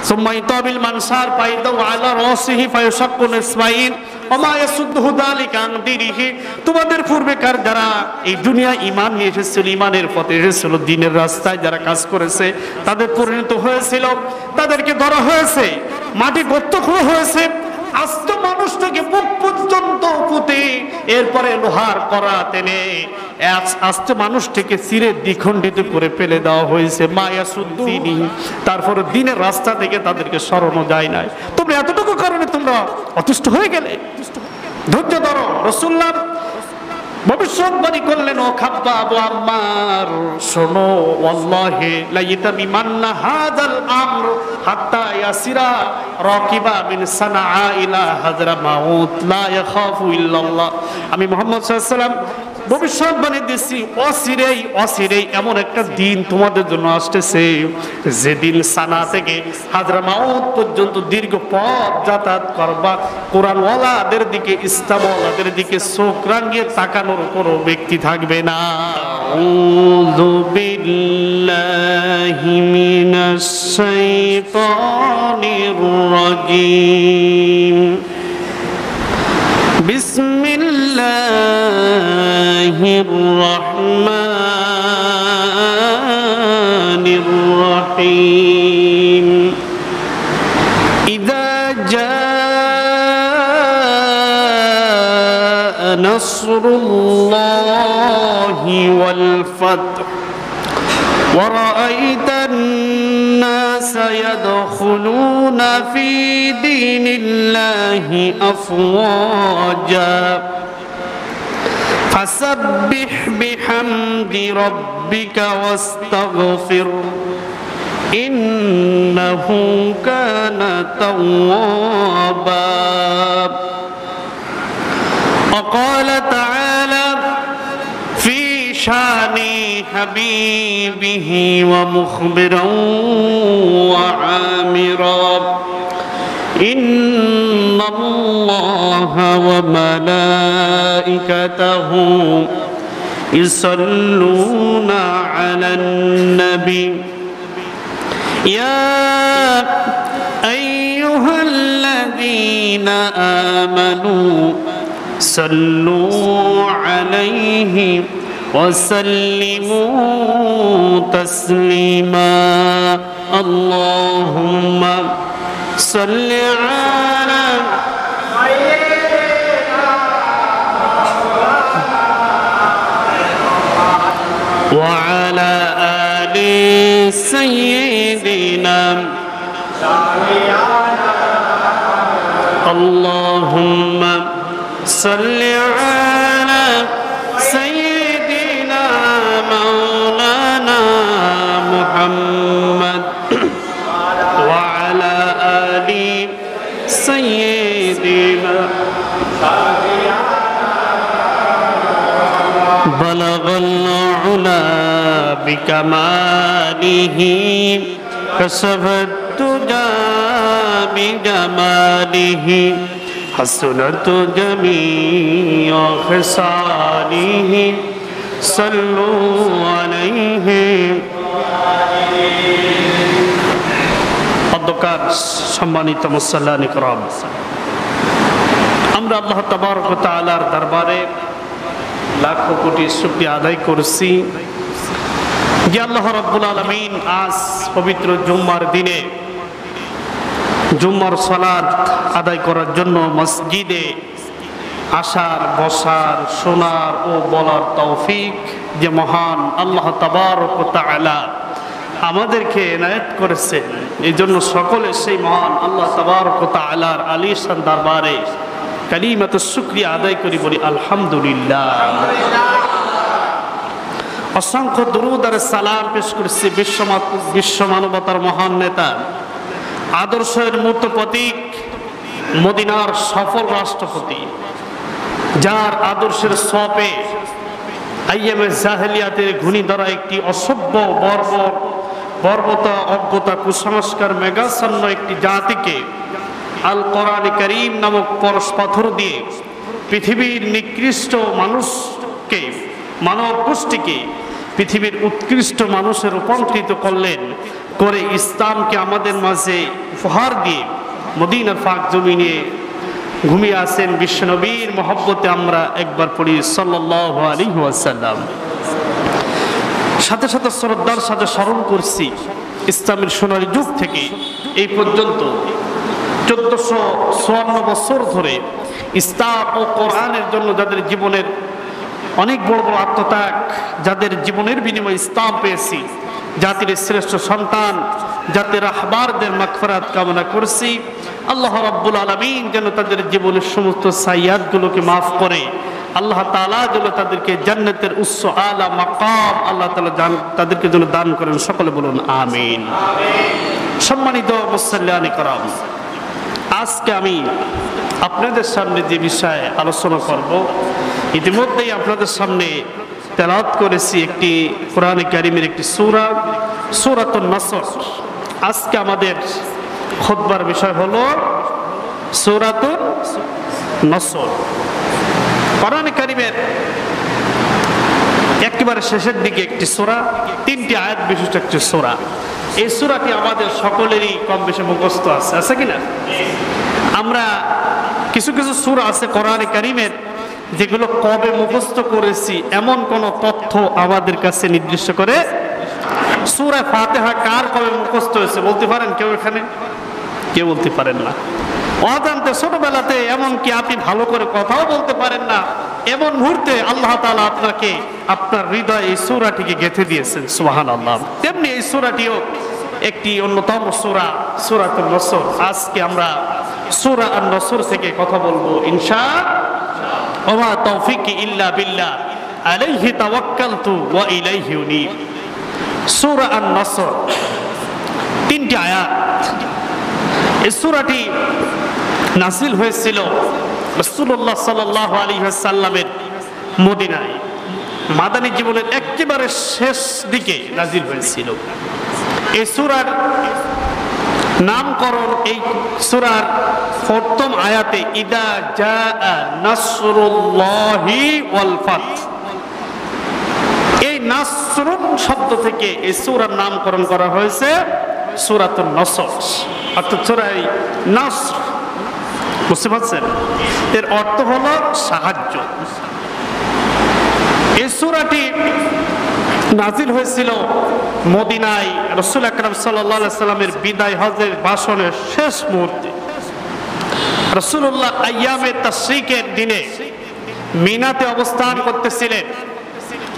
সুম্মা ইতাবিল মানসার ফাইদাউ আলা রাসিহি ফায়ুশাক্কু নিসফাইন ওয়া মা ইয়াসুদ্দুহু যালিকা আন দীনিহি। তোমাদের পূর্বেকার যারা এই দুনিয়া ঈমান নিয়ে এসেছিল, ঈমানের পথে এসেছিল, দ্বীনের রাস্তায় যারা কাজ করেছে, তাদের পরিণত হয়েছিল, তাদেরকে ধরা হয়েছে, মাটি গর্ত খোঁড়া হয়েছে, আস্ত মানুষটাকে বুক পর্যন্ত পুঁতে এরপরে লোহার কড়া টেনে আস্ত মানুষটিকে চিরে দ্বিখণ্ডিত করে ফেলে দেওয়া হয়েছে। মায়াসুদ্দিনী, তারপর দিনের রাস্তা থেকে তাদেরকে সরানো যায় নাই। তোমরা এতটুকু কারণে তোমরা অতিষ্ঠ হয়ে গেলে, ধৈর্য ধরো। রাসূলুল্লাহ ভবিষ্যৎবাণী করলেন, ও খাব্বাব ও আম্মার, শোনো, ওয়াল্লাহি লা ইয়াতামিমান্না হাযাল আমর হাত্তা ইয়াসিরা রাকিবা মিন সানাআ ইলা হাযরামাউত লা ইয়াখাফু ইল্লাল্লাহ। আমি মুহাম্মদ সাল্লাল্লাহু আলাইহি ওয়াসাল্লাম ভবিষ্যৎবাণী দিচ্ছি, অচিরেই এমন একটা দিন তোমাদের জন্য আসতেছে, যেদিন সানা থেকে হাযরামাউত পর্যন্ত দীর্ঘ পথ যাতায়াত করবা, কোরআনওয়ালাদের দিকে, ইসলামওয়ালাদের দিকে চোখ রাঙিয়ে তাকানোর কোনো ব্যক্তি থাকবে না। আউযু বিল্লাহি মিনাশ শাইতানির রাজীম। বিসমিল্লাহির রহমানির রহিম। ইযা জাআ নাসরুল্লাহি ওয়াল ফাতহ ওয়া রাআইতান الناس يدخلون في دين الله أفواجا فسبح بحمد ربك واستغفر إنه كان توابا وقال تعالى في شان حبيبه ومخبرا وعامرا إن الله وملائكته يصلون على النبي يا أيها الذين آمنوا صلوا عليه وسلموا تسليما اللهم صل على وعلى آل سيدنا اللهم صل على سيدنا مولانا محمد وعلى آل سيدنا بلغ العلا بكماله كشف الدجى بجماله حسنت جميع خصاله صلوا عليه অধ্যকার সম্মানিত মুসল্লান ইকরাম, আমরা আল্লাহ তাবারক ওয়া তাআলার দরবারে লাখো কোটি শুকরিয়া আদায় করছি যে আল্লাহ রাব্বুল আলামিন আজ পবিত্র জুম্মার দিনে জুম্মার সালাত আদায় করার জন্য মসজিদে আসার, বসার, শোনার ও বলার তৌফিক যে মহান আল্লাহ তাবারক ওয়া তাআলা আমাদেরকে এনায়েত করেছেন, এই জন্য সকলে সেই মহান আল্লাহ তাবারক ওয়া তাআলার আলিশান দরবারে কালিমাতু শুকরিয়া আদায় করি, বলি আলহামদুলিল্লাহ। অসংখ্য দুরূদ আর সালাম পেশ করছি বিশ্ব মানবতার মহান নেতা, আদর্শের মূর্ত প্রতীক, মদিনার সফল রাষ্ট্রপতি, যার আদর্শের সপে আইয়ামে জাহেলিয়াতের ঘূর্ণি ধরা একটি অসভ্য বর্বরতা, অজ্ঞতা, কুসংস্কার মেঘাচ্ছন্ন একটি জাতিকে আল কোরআন কারীম নামক পরশ পাথর দিয়ে পৃথিবীর নিকৃষ্ট মানুষকে, মানব গোষ্ঠীকে পৃথিবীর উৎকৃষ্ট মানুষে রূপান্তরিত করলেন। করে ইসলামকে আমাদের মাঝে উপহার দিয়ে মদিনার পাক জমিনে ঘুমিয়ে আছেন বিশ্বনবীর মহব্বতে আমরা একবার পড়ি সাল্লাল্লাহু আলাইহি ওয়াসাল্লাম। সাথে সাথে শ্রদ্ধার সাথে স্মরণ করছি ইসলামের সোনালী যুগ থেকে এই পর্যন্ত 1454 বছর ধরে ইসলাম ও কোরআনের জন্য যাদের জীবনের অনেক বড় বড় আত্মত্যাগ, যাদের জীবনের বিনিময়ে ইসলাম পেয়েছি, জাতির শ্রেষ্ঠ সন্তান জাতির রাহবারদের মাগফিরাত কামনা করছি। আল্লাহ রাব্বুল আলামিন যেন তাদের জীবনের সমস্ত সাইয়াতগুলোকে মাফ করে, আল্লাহ তাআলা যেন তাদেরকে জান্নাতের উচ্চ আলা মাকাম আল্লাহ তাআলা তাদেরকে যেন দান করেন, সকলে বলুন আমিন। সম্মানিত মুসল্লিয়ান কিরাম, আজকে আমি আপনাদের সামনে যে বিষয়ে আলোচনা করব, ইতিমধ্যেই আপনাদের সামনে তেলাওয়াত করেছি একটি কোরআনে কারীমের একটি সূরা, সূরাতুন নসর। আজকে আমাদের খুতবার বিষয় হলো সূরাতুন নসর। কোরআনে কারীমের একেবারে শেষের দিকে একটি সূরা, 3টি আয়াত বিশিষ্ট একটি সূরা। এই সূরাটি আমাদের সকলেরই কম বেশি মুখস্থ আছে কিনা? আমরা কিছু কিছু সূরা আছে কোরআনে কারীমের যেগুলো কবে মুখস্থ করেছি এমন কোন তথ্য আমাদের কাছে নির্দিষ্ট করে সূরা ফাতিহা কার কবে মুখস্থ হয়েছে বলতে পারেন কেউ? এখানে কেউ বলতে পারেন না। অজান্তে ছোটবেলাতে এমনকি আপনি ভালো করে কথাও বলতে পারেন না, এমন মুহূর্তে আল্লাহ তাআলা আপনাকে আপনার হৃদয়ে এই সূরাটিকে গেঁথে দিয়েছেন, সুবহানাল্লাহ। তেমনি এই সূরাটিও একটি অন্যতম সূরা, সূরাতুন নসর। আজকে আমরা সূরা আন-নসর থেকে কথা বলবো ইনশাআল্লাহ। ওয়া মা তাওফীকি ইল্লা বিল্লাহ আলাইহি তাওয়াক্কালতু ওয়া ইলাইহি উনীব। সূরা আন-নসর 3টি আয়াত। এই সূরাটি নাযিল হয়েছিল রাসূলুল্লাহ সাল্লাল্লাহু আলাইহি ওয়াসাল্লামের মদিনায় মাদানী জীবনের একেবারে শেষ দিকে নাযিল হয়েছিল। এই সূরার নামকরণ এই সূরার প্রথম আয়াতে ইদা জাআ নাসরুল্লাহি ওয়াল ফাত, এই নাসরুন শব্দ থেকে এই সূরার নামকরণ করা হয়েছে সূরাতুন নসর, অর্থাৎ সূরাই নাসর। বুঝতে পারছেন? এর অর্থ হলো সাহায্য। এই সূরাটি নাযিল হয়েছিল মদিনায় রাসূল আকরাম সাল্লাল্লাহু আলাইহি সাল্লামের বিদায় হজের ভাষণের শেষ মুহূর্তে। রাসূলুল্লাহ আইয়ামে তাশরিকের দিনে মিনাতে অবস্থান করতেছিলেন।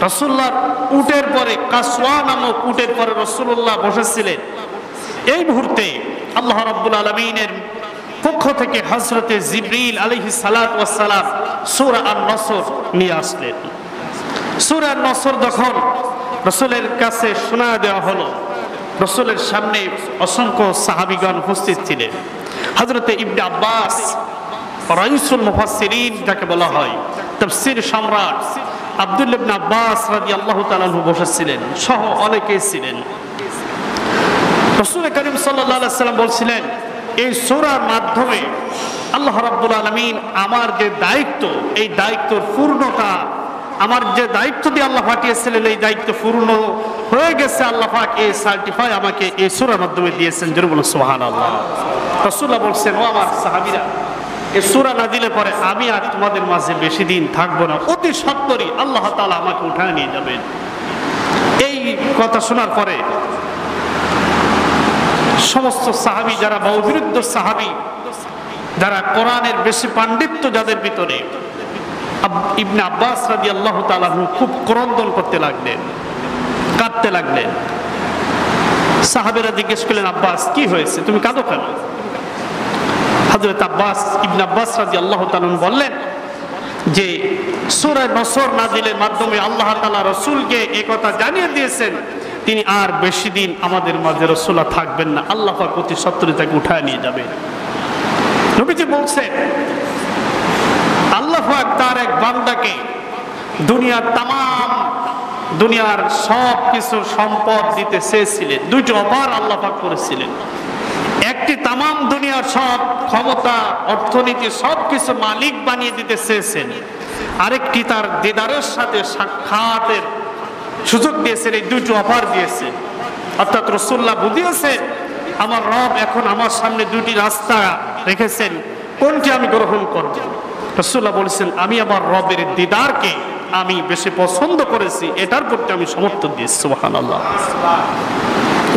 রাসূলুল্লাহ উটের পরে, কাসওয়া নামক উটের পরে রাসূলুল্লাহ বসেছিলেন। এই মুহূর্তে আল্লাহ রাব্বুল আলামিনের পক্ষ থেকে হযরতে জিবরিল আলাইহিস সালাতু ওয়াস সালাম সূরা আন-নসর নিয়ে আসলেন। সূরা আন-নসর যখন রাসূলের কাছে শোনা দেওয়া হলো, রাসূলের সামনে অসংখ্য সাহাবীগণ উপস্থিত ছিলেন। হযরতে ইবনে আব্বাস রাইসুল মুফাসসিরিন যাকে বলা হয়, তাফসীর সম্রাট আব্দুল্লাহ ইবনে আব্বাস রাদিয়াল্লাহু তাআলা আনহু বসেছিলেন, সহ অনেকেই ছিলেন। রাসূল করিম সাল্লাল্লাহু আলাইহি ওয়াসাল্লাম বলছিলেন, এই সূরার মাধ্যমে আল্লাহ রাব্বুল আলামিন আমার যে দায়িত্ব, এই দায়িত্বের পূর্ণতা, আমার যে দায়িত্ব দিয়ে আল্লাহ পাঠিয়েছিলেন এই দায়িত্ব পূর্ণ হয়ে গেছে। আল্লাহ পাক এই সার্টিফাই আমাকে এই সূরার মাধ্যমে দিয়েছেন। জোরে বলুন সুবহানাল্লাহ। রাসূলুল্লাহ বলছেন, ও আমার সাহাবীরা, এই সূরা নাযিলের পরে আমি আর তোমাদের মাঝে বেশি দিন থাকবো না, অতি সত্বরই আল্লাহ তাআলা আমাকে উঠায় নিয়ে যাবেন। এই কথা শোনার পরে সমস্ত সাহাবী, যারা বয়োবৃদ্ধ সাহাবী, যারা কোরআনের বেশি পাণ্ডিত্য যাদের ভিতরে, ইবনে আব্বাস রাদিয়াল্লাহু তাআলা খুব ক্রন্দন করতে লাগলেন, কাঁদতে লাগলেন। সাহাবীরা জিজ্ঞেস করলেন, আব্বাস কি হয়েছে, তুমি কাঁদো কেন? হযরত আব্বাস, ইবনে আব্বাস রাদিয়াল্লাহু তাআলা বললেন যে সূরা নসর নাযিলের মাধ্যমে আল্লাহ তাআলা রাসূলকে এই কথা জানিয়ে দিয়েছেন তিনি আর বেশি দিন আমাদের মাঝে রাসূলুল্লাহ থাকবেন না, আল্লাহ পাক অতি সত্বরই তাকে উঠায় নিয়ে যাবেন। নবীজি বলছেন, আল্লাহ পাক তার এক বান্দাকে দুনিয়ার সব কিছু সম্পদ দিতে চেয়েছিলেন। দুইটি অফার আল্লাহ পাক করেছিলেন। একটি তামাম দুনিয়ার সব ক্ষমতা, অর্থনীতি সবকিছু মালিক বানিয়ে দিতে চেয়েছেন, আরেকটি তার দিদারের সাথে সাক্ষাতের সুযোগ দিয়েছেন। এই দুইটি অফার দিয়েছেন। অর্থাৎ রাসূলুল্লাহ বুঝিয়েছে আমার রব এখন আমার সামনে দুটি রাস্তা রেখেছেন, কোনটি আমি গ্রহণ করব। রাসূলুল্লাহ বলেছেন আমি আমার রবের দিদারকে আমি বেশি পছন্দ করেছি, এটার প্রতি আমি সমর্থন দিয়েছি। সুবহানাল্লাহ।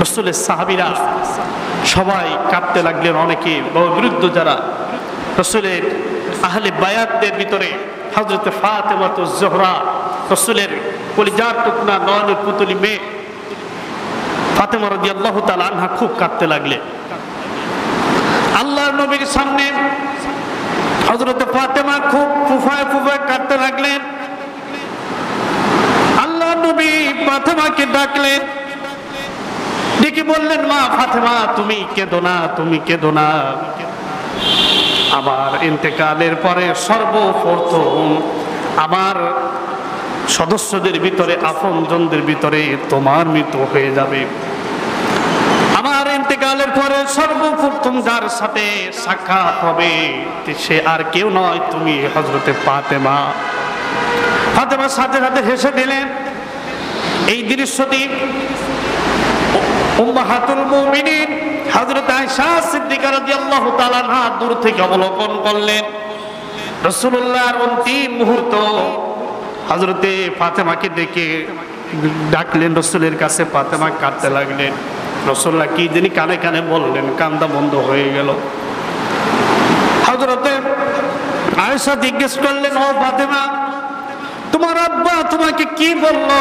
রাসূলের সাহাবীরা সবাই কাঁদতে লাগলেন, অনেকে বিরুদ্ধ যারা রাসূলের আহলে বায়াতদের ভিতরে হযরত ফাতেমা জোহরা, রাসূলের কলিজার টুকরা নয়নের পুতলি মেয়ে ফাতেমা রাদিয়াল্লাহু তাআলা আনহা খুব কাঁদতে লাগলেন। আল্লাহর নবীর সামনে হযরত ফাতেমা খুব ফুফায় ফুফায় কাঁদতে লাগলেন। আল্লাহর নবী ফাতেমাকে ডাকলেন, ডেকে বললেন মা ফাতেমা তুমি কেঁদো না, তুমি কেঁদো না। আমার ইন্তেকালের পরে সর্বপ্রথম আমার সদস্যদের ভিতরে আপনজনদের ভিতরে তোমার মৃত্যু হয়ে যাবে। আমার ইন্তেকালের পরে সর্বপ্রথম যার সাথে সাক্ষাৎ হবে সে আর কেউ নয়, তুমি হযরতে ফাতেমা। ফাতেমার সাথে সাথে হেসে দিলেন। এই দৃশ্যটি উম্মাহাতুল মুমিনিন হযরত আয়েশা সিদ্দিকা রাদিয়াল্লাহু তাআলা আনহা দূর থেকে অবলোকন করলেন। রাসূলুল্লাহর অন্তিম মুহূর্ত হযরতে ফাতেমাকে ডেকে ডাকলেন রাসূলের কাছে। ফাতেমা কাঁদতে লাগলেন। রাসূলুল্লাহ কি যিনি কানে কানে বললেন, কান্দা বন্ধ হয়ে গেল। হযরতে আয়েশা জিজ্ঞেস করলেন ও ফাতেমা তোমার আব্বা তোমাকে কি বললো,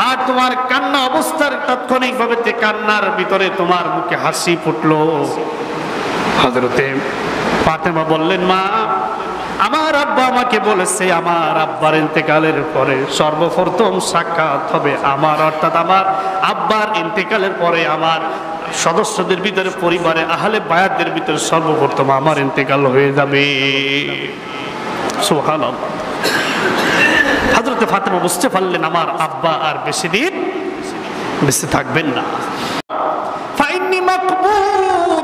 আর তোমার কান্না অবস্থার তাৎক্ষণিকভাবে কান্নার ভিতরে তোমার মুখে হাসি ফুটলো। হযরতে ফাতেমা বললেন মা আমার আব্বা আমাকে বলেছে আমার আব্বার ইন্তেকালের পরে সর্বপ্রথম সাক্ষাৎ হবে আমার, অর্থাৎ আমার আব্বার ইন্তেকালের পরে আমার সদস্যদের ভিতরে পরিবারে আহলে বায়াতদের ভিতরে সর্বপ্রথম আমার ইন্তেকাল হয়ে যাবে। সুবহানাল্লাহ। হযরতে ফাতেমা বুঝতে পারলেন আমার আব্বা আর বেশি দিন বেঁচে থাকবেন না। ফাইন্নী মাকবুর,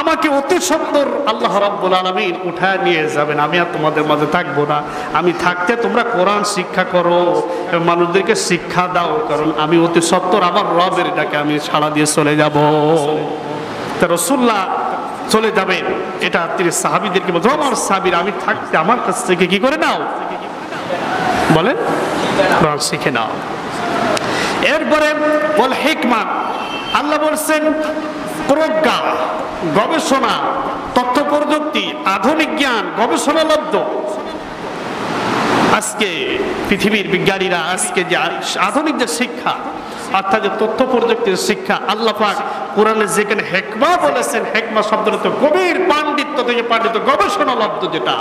আমাকে অতি সত্বর আল্লাহ রাব্বুল আলামিন উঠায় নিয়ে যাবেন, আমি আর তোমাদের মাঝে থাকবো না। আমি থাকতে তোমরা কোরআন শিক্ষা করো, মানুষদেরকে শিক্ষা দাও, কারণ আমি অতি সত্বর আমার রবের ডাকে আমি সাড়া দিয়ে চলে যাব। তা রাসূলুল্লাহ চলে যাবেন, এটা তিনি সাহাবীদেরকে বলতো আমার সাহাবীরা আমি থাকতে আমার কাছ থেকে কি করে নাও, বলেন কোরআন শিখে নাও। এরপরে বল হিকমা, আল্লাহ বলছেন প্রজ্ঞা, গবেষণা, তথ্য প্রযুক্তি, আধুনিক জ্ঞান, গবেষণালব্ধ। আজকে পৃথিবীর বিজ্ঞানীরা আজকে যে আধুনিক যে শিক্ষা অর্থাৎ যে তথ্য প্রযুক্তির শিক্ষা, আল্লাহ পাক কোরআনে যেখানে হিকমা বলেছেন, হিকমা শব্দটা তো গভীর পাণ্ডিত্য থেকে পাণ্ডিত্য গবেষণালব্ধ, যেটা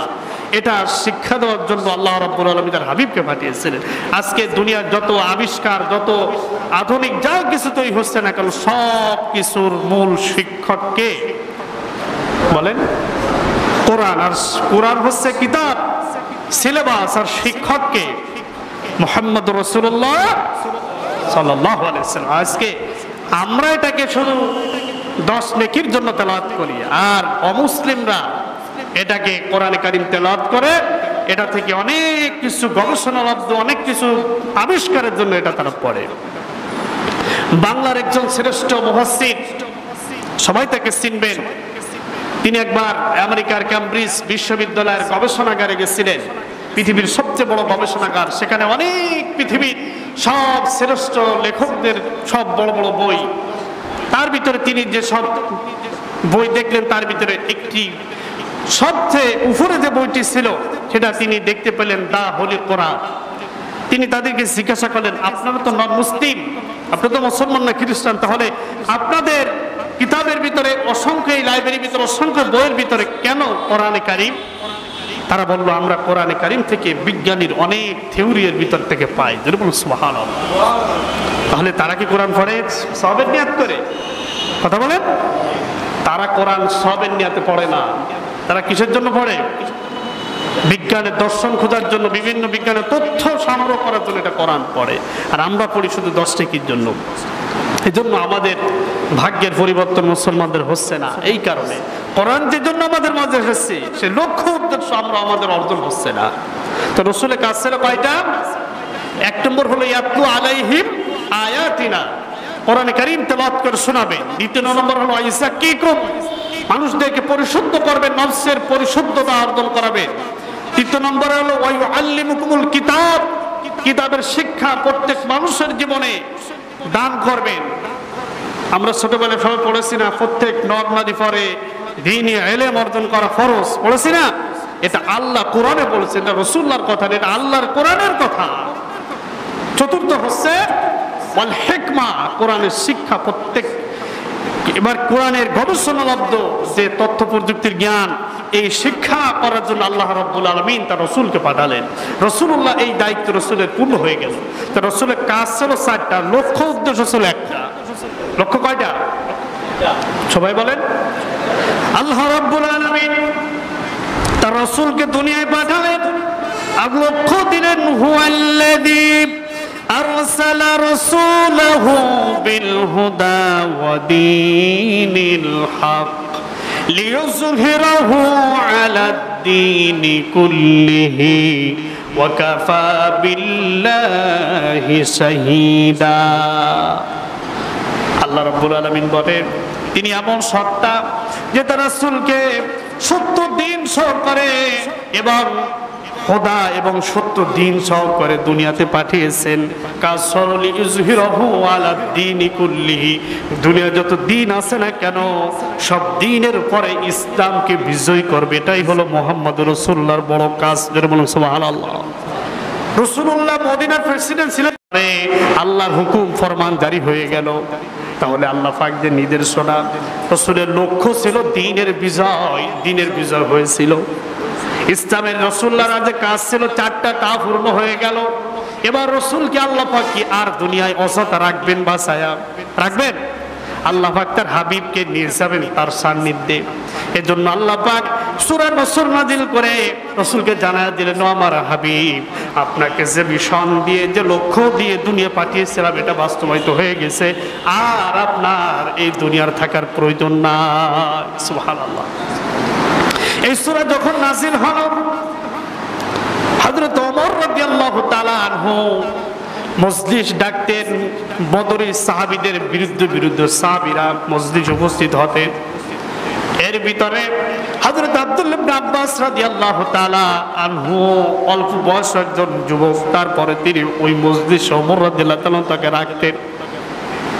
এটা শিক্ষা দেওয়ার জন্য আল্লাহ রাব্বুল আলামিন তার হাবিবকে পাঠিয়েছিলেন। আজকে দুনিয়ার যত আবিষ্কার, যত আধুনিক যা কিছু তৈরি হচ্ছে না কেন, সব কিছুর মূল শিক্ষককে বলেন কোরআন। আর কোরআন হচ্ছে কিতাব, সিলেবাস, আর শিক্ষককে মুহাম্মদুর রাসূলুল্লাহ সাল্লাল্লাহু আলাইহি ওয়াসাল্লাম। আজকে আমরা এটাকে শুধু 10 নেকির জন্য তেলাওয়াত করি, আর অমুসলিমরা এটাকে কোরআনে কারীম তেলাওয়াত করে, এটা থেকে অনেক কিছু গবেষণালব্ধ অনেক কিছু আবিষ্কারের জন্য এটা তারা পড়ে। বাংলার একজন শ্রেষ্ঠ মুফাসসির, সবাই তাকে চিনবেন, তিনি একবার আমেরিকার ক্যামব্রিজ বিশ্ববিদ্যালয়ের গবেষণাগারে গেছিলেন, পৃথিবীর সবচেয়ে বড় গবেষণাগার। সেখানে অনেক পৃথিবীর সব শ্রেষ্ঠ লেখকদের সব বড় বড় বই, তার ভিতরে তিনি যে সব বই দেখলেন তার ভিতরে একটি সবচেয়ে উপরে যে বইটি ছিল সেটা তিনি দেখতে পেলেন, দা হোলি কোরআন। তিনি তাদেরকে জিজ্ঞাসা করলেন আপনারা তো নন মুসলিম, আপনারা তো মুসলমান না খ্রিস্টান, তাহলে আপনাদের কিতাবের ভিতরে অসংখ্য, এই লাইব্রেরির ভিতরে অসংখ্য বইয়ের ভিতরে কেন কোরআনে কারীম? তারা বলল আমরা কোরআনে কারীম থেকে বিজ্ঞানীর অনেক থিওরির ভিতর থেকে পাই। যদি বলুন সুবহানাল্লাহ। তাহলে তারা কি কোরআন পড়ে সওয়াবের নিয়ত করে? কথা বলেন। তারা কোরআন সওয়াবের নিয়তে পড়ে না, তারা কিসের জন্য পড়ে? বিজ্ঞানের দর্শন খোঁজার জন্য, বিভিন্ন বিজ্ঞানের তথ্য সংগ্রহ করার জন্য এটা কোরআন পড়ে। আর আমরা পড়ি শুধু 10 নেকির জন্য। এই জন্য আমাদের ভাগ্যের পরিবর্তন মুসলমানদের হচ্ছে না। এই কারণে কোরআন যে জন্য আমাদের মাঝে এসেছে সে লক্ষ্য উদ্দেশ্য আমরা আমাদের অর্জন হচ্ছে না। তো রাসূলের কাজ ছিল কয়টা? 1 নম্বর হলো ইয়াতলু আলাইহিম আয়াতিনা, কোরআনে কারীম তেলাওয়াত করে শোনাবেন। দ্বিতীয় নম্বর হলো ইসাক্কিকুম, মানুষদেরকে পরিশুদ্ধ করবেন, নফসের পরিশুদ্ধতা অর্জন করাবেন। তৃতীয় নম্বর হলো ওয়াইউআল্লিমুকুমুল কিতাব, কিতাবের শিক্ষা প্রত্যেক মানুষের জীবনে দান করবেন। আমরা ছোটবেলায় সবাই পড়েছি না, প্রত্যেক নর নারী পরে দ্বীনি ইলম অর্জন করা ফরজ, পড়েছি না? এটা আল্লাহ কোরআনে বলেছেন, এটা রাসূলুল্লাহর কথা, এটা আল্লাহর কোরআনের কথা। চতুর্থ হচ্ছে ওয়াল হিকমা, কোরআনের শিক্ষা প্রত্যেক। এবার কোরআনের গবেষণালব্ধ যে তথ্য প্রযুক্তির জ্ঞান, এই শিক্ষা করার জন্য আল্লাহ রাব্বুল আলামিন তার রাসূলকে পাঠালেন। রাসূলুল্লাহ এই দায়িত্ব রাসূলের পূর্ণ হয়ে গেল। তো রাসূলের কাজ ছিল 4টা, লক্ষ্য উদ্দেশ্য ছিল একটা। লক্ষ্য কয়টা? সবাই বলেন। আল্লাহ রাব্বুল আলামিন তার রাসূলকে দুনিয়ায় পাঠালেন, আর লক্ষ্য দিলেন হুয়াল্লাযী আরসালা রাসূলাহু বিল হুদা ওয়া দীনিল হক লিইয়ুযহিরাহু আলাদ-দীনি কুল্লিহি ওয়া কাফা বিল্লাহি শাহীদা। আল্লাহ রাব্বুল আলামিন বলেন, তিনি এমন সত্তা যে তার রাসূলকে সত্য দ্বীন সহকারে এবং খোদা এবং সত্য দ্বীন সহকারে দুনিয়াতে পাঠিয়েছেন। কাজ সরলি ইযহিরাহু আলাদ-দীনি কুল্লিহি, দুনিয়া যত দ্বীন আছে না কেন সব দ্বীনের উপরে ইসলামকে বিজয় করবে। এটাই হলো মুহাম্মদুর রাসূলুল্লাহর বড় কাজ। যারা বলেন সুবহানাল্লাহ। রাসূলুল্লাহ মদিনার প্রেসিডেন্ট ছিলেন, আল্লাহর হুকুম ফরমান জারি হয়ে গেল। তাহলে আল্লাহ পাক যে নির্দেশনা, রাসূলের লক্ষ্য ছিল দ্বীনের বিজয়, দ্বীনের বিজয় হয়েছিল। ইসলামের রাসূলুল্লাহর যে কাজ ছিল 4টা, তা পূর্ণ হয়ে গেল। এবার রাসূলকে আল্লাহ পাক কি আর দুনিয়ায় অযথা রাখবেন, বাঁচায়া রাখবেন? আল্লাহ পাক তার হাবিবকে নিয়ে যাবেন তার সান্নিধ্যে। এজন্য আল্লাহ পাক সূরা নসর নাজিল করে রাসূলকে জানায়া দিলেন, আমার হাবিব, আপনাকে যে মিশন দিয়ে, যে লক্ষ্য দিয়ে দুনিয়া পাঠিয়েছিলাম, এটা বাস্তবায়িত হয়ে গেছে। আর আপনার এই দুনিয়ার থাকার প্রয়োজন নাই। সুবহানাল্লাহ। এই সূরা যখন নাজিল হলো, হযরত ওমর রাদিয়াল্লাহু তাআলা আনহু মজলিস ডাকতেন। বদরের সাহাবীদের বিরুদ্ধে সাহাবীরা মজলিস উপস্থিত হতেন। এর ভিতরে হযরত আব্দুল্লাহ ইবনে আব্বাস রাদিয়াল্লাহু তাআলা আনহু অল্প বয়সী একজন যুবক, তারপরে তিনি ওই মজলিসে ওমর রাদিয়াল্লাহু তাআলা তাকে রাখতেন।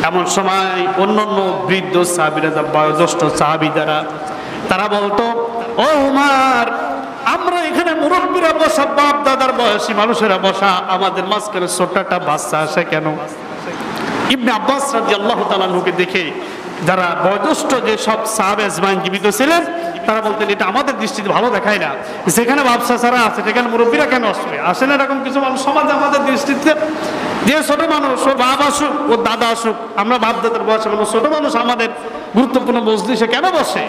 এমন সময় অন্যান্য বৃদ্ধ সাহাবীরা, বয়োজ্যেষ্ঠ সাহাবী যারা, তারা বলতো, ও ওমর, আমরা এখানে মুরব্বীরা বসা, বাপ দাদার বয়সী মানুষেরা বসা, আমাদের মাঝখানে ছোট্ট একটা বাচ্চা আসে কেন? ইবনে আব্বাস রাদিয়াল্লাহু তাআলা আনহুকে দেখে যারা বয়োজ্যেষ্ঠ যে সব সাহাবে আজমাইন জীবিত ছিলেন, তারা বলতেন, এটা আমাদের দৃষ্টিতে ভালো দেখায় না। যেখানে বাচ্চা ছাড়া আছে সেখানে মুরব্বীরা কেন আসবে? আসে না এরকম কিছু মানুষ সমাজে আমাদের দৃষ্টিতে? যে ছোট মানুষ, ও বাপ আসুক, ও দাদা আসুক, আমরা বাপ দাদার বয়সে মানুষ, ছোট মানুষ আমাদের গুরুত্বপূর্ণ মজলিসে কেন বসে?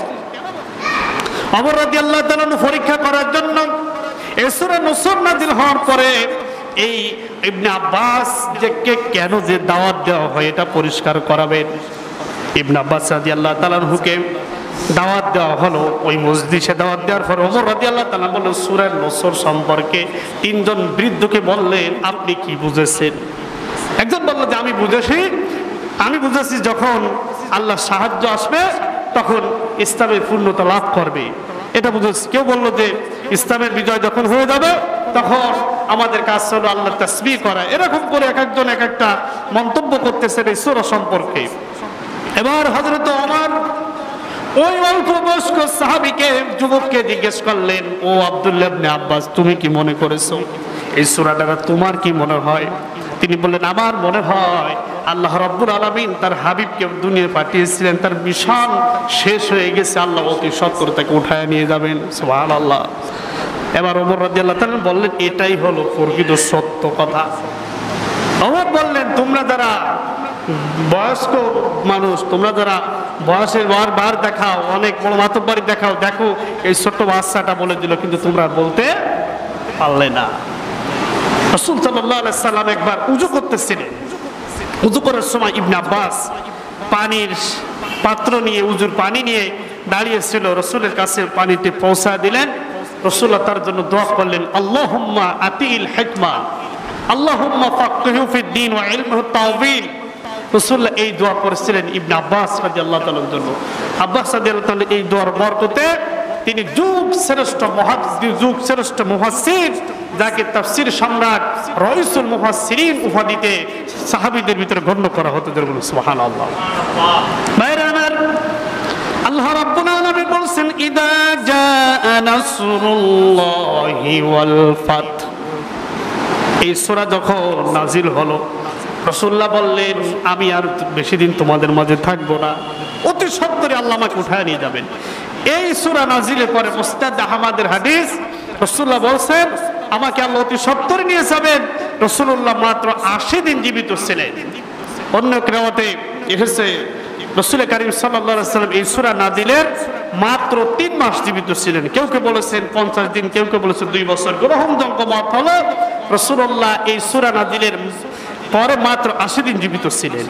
ওমর রাদিয়াল্লাহু তাআলা পরীক্ষা করার জন্য এই সূরা নসর নাজিল হওয়ার পরে এই ইবনে আব্বাস যে কেন যে দাওয়াত দেওয়া হয় এটা পরিষ্কার করাবেন। ইবনে আব্বাস রাদিয়াল্লাহু তাআলা আনহুকে দাওয়াত দেওয়া হলো। ওই মজলিসে দাওয়াত দেওয়ার পর ওমর রাদিয়াল্লাহু তাআলা বললেন, সূরা নসর সম্পর্কে 3 জন বৃদ্ধকে বললেন, আপনি কি বুঝেছেন? একজন বলল যে আমি বুঝেছি যখন আল্লাহর সাহায্য আসবে তখন ইসলামের পূর্ণতা লাভ করবে, এটা বুঝেছি। কেউ বললো যে ইসলামের বিজয় যখন হয়ে যাবে তখন আমাদের কাজ হলো আল্লাহর তাসবিহ করা। এরকম করে এক একজন এক একটা মন্তব্য করতেছেন এই সূরা সম্পর্কে। এবার হযরত ওমর ওই অল্প বয়স্ক সাহাবীকে, যুবককে জিজ্ঞেস করলেন, ও আব্দুল্লাহ ইবনে আব্বাস, তুমি কি মনে করেছো এই সূরাটা তোমার কি মনে হয়? তিনি বললেন, আমার মনে হয় আল্লাহ রাব্বুল আলামিন তার হাবিবকে দুনিয়ায় পাঠিয়েছিলেন, তার মিশন শেষ হয়ে গেছে, আল্লাহ অতি সত্বর তাকে উঠায় নিয়ে যাবেন। সুবহানাল্লাহ। এবার ওমর রাদিয়াল্লাহু তাআলা বললেন, এটাই হলো প্রকৃত সত্য কথা। ওমর বললেন, তোমরা যারা বয়স্ক মানুষ, তোমরা যারা বয়সের বার দেখাও, অনেক বড় মাতব্বরি দেখাও, দেখো এই ছোট্ট বাচ্চাটা বলে দিল, কিন্তু তোমরা বলতে পারলে না। রাসূল সাল্লাল্লাহু আলাইহি সাল্লাম একবার উযু করতেছিলেন। উযু করার সময় ইবনে আব্বাস পানির পাত্র নিয়ে, উযুর পানি নিয়ে দাঁড়িয়েছিল। রাসূলের কাছে পানিটি পৌঁছা দিলেন। রাসূলুল্লাহ তার জন্য দোয়া করলেন, আল্লাহুম্মা আতিল হিকমা, আল্লাহুম্মা ফাক্কিহু ফিদ দ্বীন ওয়া ইলমুহু তাওয়িল। রাসূলুল্লাহ এই দোয়া করেছিলেন ইবনে আব্বাস রাদিয়াল্লাহু তাআলার জন্য। আব্বাস রাদিয়াল্লাহু তাআলা এই দোয়ার বরকতে তিনি যুগ শ্রেষ্ঠ মুফাসসির, যাকে তাফসীর সম্রাট রাইসুল মুফাসসিরিন উপাধিতে সাহাবীদের ভিতরে গণ্য করা হতো। সুবহানাল্লাহ। ভাইরা আমার, আল্লাহ রাব্বুল আলামিন বলেন ইদা জাআ নাসরুল্লাহি ওয়াল ফাত। এই সূরা যখন নাজিল হলো, রাসূলুল্লাহ বললেন আমি আর বেশি দিন তোমাদের মাঝে থাকবো না, অতি সত্বরে আল্লাহ আমাকে উঠায় নিয়ে যাবেন। এই সূরা নাজিলের পরে মুসনাদ আহমদের হাদিস, রাসূলুল্লাহ বলেন আমাকে আল্লাহ অতি সত্বরে নিয়ে যাবেন। রাসূলুল্লাহ মাত্র 80 দিন জীবিত ছিলেন। অন্য কিরাতে এসেছে রাসূল কারীম সাল্লাল্লাহু আলাইহি ওয়াসাল্লাম এই সূরা নাজিলের মাত্র 3 মাস জীবিত ছিলেন। কেউ কেউ বলেছেন 50 দিন, কেউ কেউ বলেছেন 2 বছর। গ্রহণযোগ্য মত হলো রাসূলুল্লাহ এই সূরা নাজিলের পরে মাত্র 80 দিন জীবিত ছিলেন।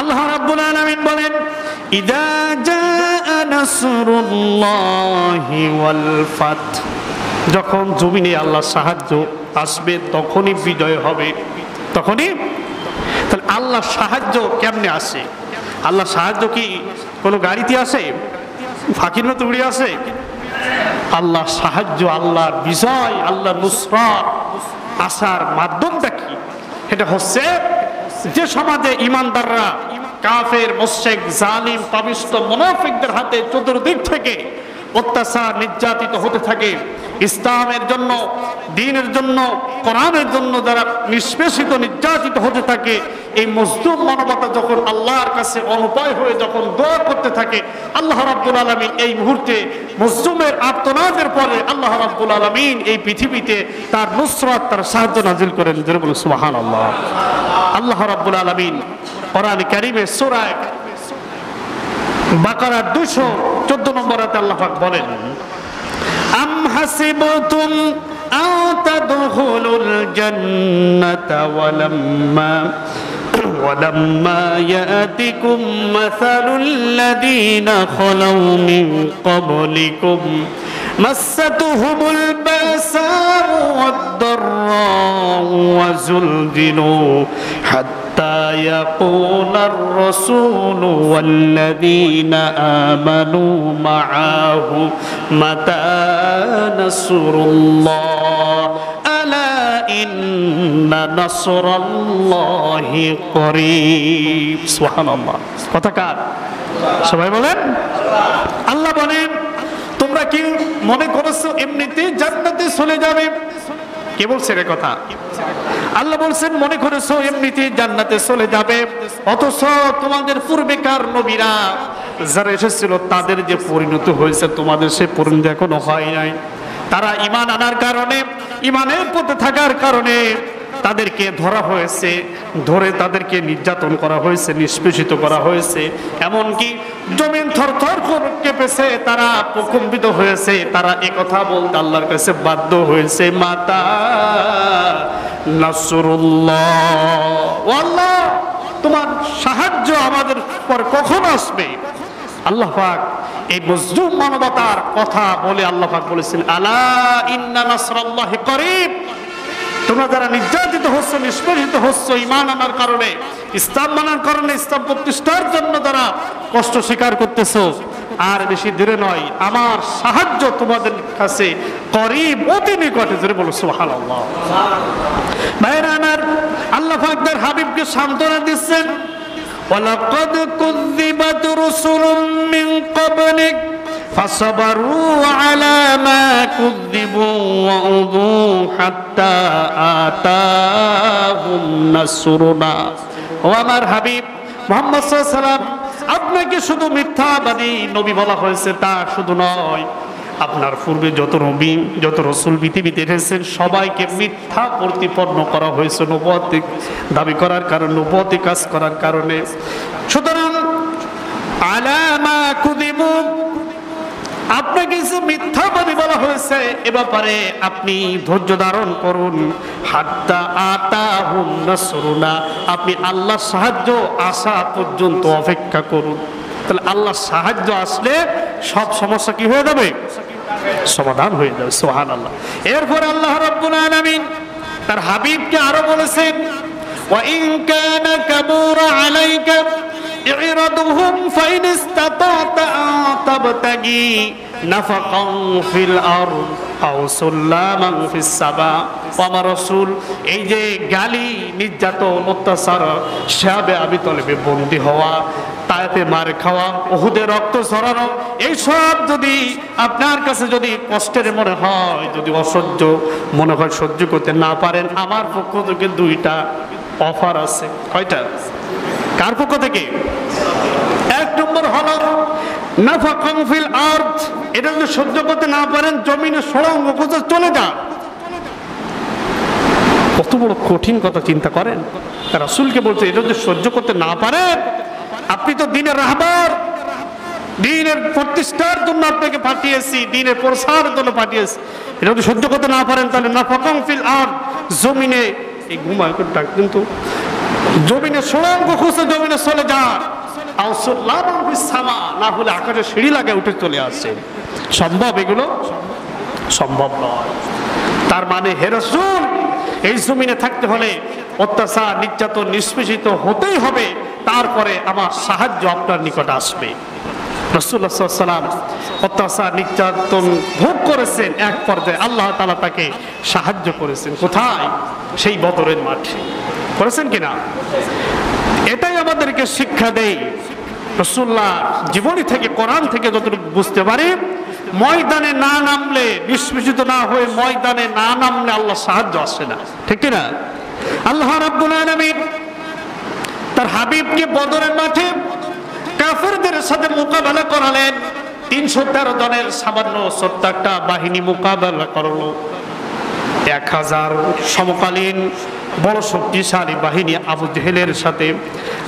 আল্লাহ রাব্বুল আলামিন বলেন ইদা জাআ নাসরুল্লাহি ওয়াল ফাত। যখন জমিনে আল্লাহর সাহায্য আসবে তখনই বিজয় হবে, তখনই। তাহলে আল্লাহর সাহায্য কেমনে আসে? আল্লাহর সাহায্য কি কোনো গাড়িতে আসে, ফাঁকির মতো উড়ে আসে? আল্লাহর সাহায্য, আল্লাহর বিজয়, আল্লাহর নুসরাত আসার মাধ্যমটা কি? এটা হচ্ছে যে সমাজে ইমানদাররা কাফের, মুশরিক, জালিম, পাপিষ্ঠ, মুনাফিকদের হাতে চতুর্দিক থেকে অত্যাচার, নির্যাতিত হতে থাকে, ইসলামের জন্য, দ্বীনের জন্য, কোরআনের জন্য যারা নিষ্পেষিত, নির্যাতিত হতে থাকে, এই মজলুম মানবতা যখন আল্লাহর কাছে অনুপায় হয়ে যখন দোয়া করতে থাকে, আল্লাহ রাব্বুল আলামিন এই মুহূর্তে মজলুমের আর্তনাদের পরে আল্লাহ রাব্বুল আলামিন এই পৃথিবীতে তার নুসরাত, তার সাহায্য নাজিল করেন। জোরে বলুন সুবহানাল্লাহ। আল্লাহ রাব্বুল আলামিন কোরআন কারীমে সূরা বাকারা 214 নম্বর আয়াতে আল্লাহ পাক বলেন আম হাসিবতুম আন তাদখুলুল জান্নাতা ওয়ালাম্মা ইয়াতিকুম মাসালুল লাযীনা খালাউ মিন ক্বাবলিকুম মাসাতুহুমুল বাসাউ ওয়াদ-দাররাউ ওয়াযুলজিলু হাত্তা ইয়াকুলার রাসূলু ওয়াল্লাযীনা আমানু মা'আহু মাতা নাসরুল্লাহ আলা ইন্না নাসরাল্লাহি করিব। সুবহানাল্লাহ। কথা কার? সবাই বলেন। আল্লাহ বলেন তোমরা কি মনে করছো এমনিতেই জান্নাতে চলে যাবে? কে বলছে এর কথা? আল্লাহ বলছেন মনে করেছো এমনিতেই জান্নাতে চলে যাবে, অথচ তোমাদের পূর্বেকার নবীরা যারা এসেছিল তাদের যে পরিণত হয়েছে তোমাদের সে পরিণতি এখনো হয় নাই। তারা ঈমান আনার কারণে, ঈমানের পথে থাকার কারণে তাদেরকে ধরা হয়েছে, ধরে তাদেরকে নির্যাতন করা হয়েছে, নিষ্পেষিত করা হয়েছে, এমনকি জমিন থরথর করে কেঁপেছে, তারা প্রকম্পিত হয়েছে, তারা একথা বলতে আল্লাহর কাছে বাধ্য হয়েছে মাতা নাসরুল্লাহ, আল্লাহ তোমার সাহায্য আমাদের পর কখন আসবে? আল্লাহ পাক এই মজলুম মানবতার কথা বলে আল্লাহ পাক বলেছেন আলা ইন্না নাসরাল্লাহি করিব। তোমরা যারা নির্যাতিত হচ্ছ, নিষ্পেষিত হচ্ছ ঈমান আনার কারণে, ইসলাম মানার কারণে, ইসলাম প্রতিষ্ঠার জন্য যারা কষ্ট স্বীকার করতেছো, আর বেশি দূরে নয়, আমার সাহায্য তোমাদের কাছে করিব, অতি নিকটে। জোরে বলো সুবহানাল্লাহ। ভাইরা আমার, আল্লাহ পাক তার হাবিবকে সান্ত্বনা দিচ্ছেন ওয়ালাকাদ কুযযিবাত রাসূলুম মিন ক্বাবলিক فصبروا على ما كذبوا وأوذوا حتى آتاهم نصرنا। ও আমার হাবিব মুহাম্মদ সাল্লাল্লাহু আলাইহি ওয়াসাল্লাম, আপনাকে শুধু মিথ্যাবাদী নবী বলা হয়েছে তা শুধু নয়, আপনার পূর্বে যত নবী, যত রাসূল পৃথিবীতে এসেছেন সবাইকে মিথ্যা প্রতিপন্ন করা হয়েছে নবুয়ত দাবি করার কারণে, নবুয়ত কাজ করার কারণে। সুতরাং আলা মা কুযিবু, আপনাকে যে মিথ্যাবাদী বলা হয়েছে এ ব্যাপারে আপনি ধৈর্য ধারণ করুন। হাত্তা আতাহুম নাসরুনা, আপনি আল্লাহর সাহায্য আসা পর্যন্ত অপেক্ষা করুন। তাহলে আল্লাহর সাহায্য আসলে সব সমস্যা কি হয়ে যাবে? সমাধান হয়ে যাবে। সুবহানাল্লাহ। এরপর আল্লাহ রাব্বুল আলামিন তার হাবিবকে আরো বলেছেন وإن كان كبر عليك إعراضهم فإن استطعت أن تبتغي نفقا في الأرض أو سلاما في السماء আমার রাসূল এই যে গালি নির্যাতন অত্যাচার শাবে আবি তলেবে বন্দী হওয়া তায়েফে মার খাওয়া উহুদে রক্ত ঝরানো এই সব যদি আপনার কাছে যদি কষ্টের মনে হয় যদি অসহ্য মনে হয় সহ্য করতে না পারেন আমার পক্ষ থেকে দুইটা অফার আছে কয়টা কার পক্ষ থেকে এক নম্বর হলো নাফাকান ফিল আরদ এটা যদি সহ্য করতে না পারেন জমিনে সড়ঙ্গ খুঁজে চলে যান কত বড় কঠিন কথা চিন্তা করেন রাসূলকে বলতে এটা যদি সহ্য করতে না পারেন আপনি তো দ্বীনের রাহবার দ্বীনের প্রতিষ্ঠার জন্য আপনাকে পাঠিয়েছি দ্বীনের প্রসারের জন্য পাঠিয়েছি এটা যদি সহ্য করতে না পারেন তাহলে নাফাকান ফিল আরদ জমিনে এই ঘুমায় করে ডাক কিন্তু জমিনে সড়ঙ্গ খুঁজে জমিনে চলে যান না হলে আকাশে সিঁড়ি লাগে উঠে চলে আসছে সম্ভব এগুলো সম্ভব নয় তার মানে হে রাসূল এই জমিনে থাকতে হলে অত্যাচার নির্যাতন নিষ্পেষিত হতেই হবে তারপরে আমার সাহায্য আপনার নিকট আসবে রাসূলুল্লাহ সাল্লাল্লাহু আলাইহি ওয়াসাল্লাম অত্যাচার নির্যাতন ভোগ করেছেন এক পর্যায়ে আল্লাহ তাআলা তাকে সাহায্য করেছেন কোথায় সেই বদরের মাঠে করেছেন কিনা এটাই আমাদেরকে শিক্ষা দেয় রাসূলুল্লাহ জীবনী থেকে কোরআন থেকে যতটুকু বুঝতে পারি ময়দানে না নামলে নিষ্পেষিত না হয়ে ময়দানে না নামলে আল্লাহ সাহায্য আসে না ঠিক কি না আল্লাহ রাব্বুল আলামিন তার হাবিবকে বদরের মাঠে কাফেরদের সাথে মোকাবেলা করালেন 313 জনের সামান্য ছোট্ট একটা বাহিনী মোকাবেলা করলো 1000 সমকালীন বড় শক্তিশালী বাহিনী আবু জেহেলের সাথে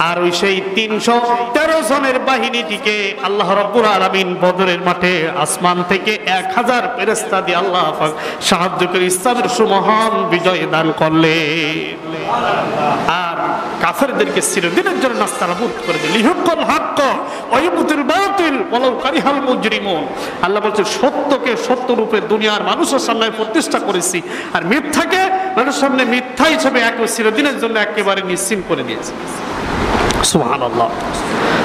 আর ওই সেই 313 জনের বাহিনীটিকে আল্লাহ রাব্বুল আলামিন বদরের মাঠে আসমান থেকে 1000 ফেরেশতা দিয়ে আল্লাহ পাক সাহায্য করে ইসলামের সুমহান বিজয় দান করলেন আর কাফেরদেরকে চিরদিনের জন্য নাস্তানাবুদ করে দিলেন লিহুক্কুল হক ওয়া ইবতিল বাতিল ওয়ালাউ কারিহাল মুজরিমুন আল্লাহ বলেন সত্যকে সত্য রূপে দুনিয়ার মানুষের সামনে প্রতিষ্ঠা করেছি আর মিথ্যাকে মানুষের সামনে মিথ্যা হিসেবে একই চিরদিনের জন্য একেবারে নিশ্চিহ্ন করে দিয়েছি সুবহানাল্লাহ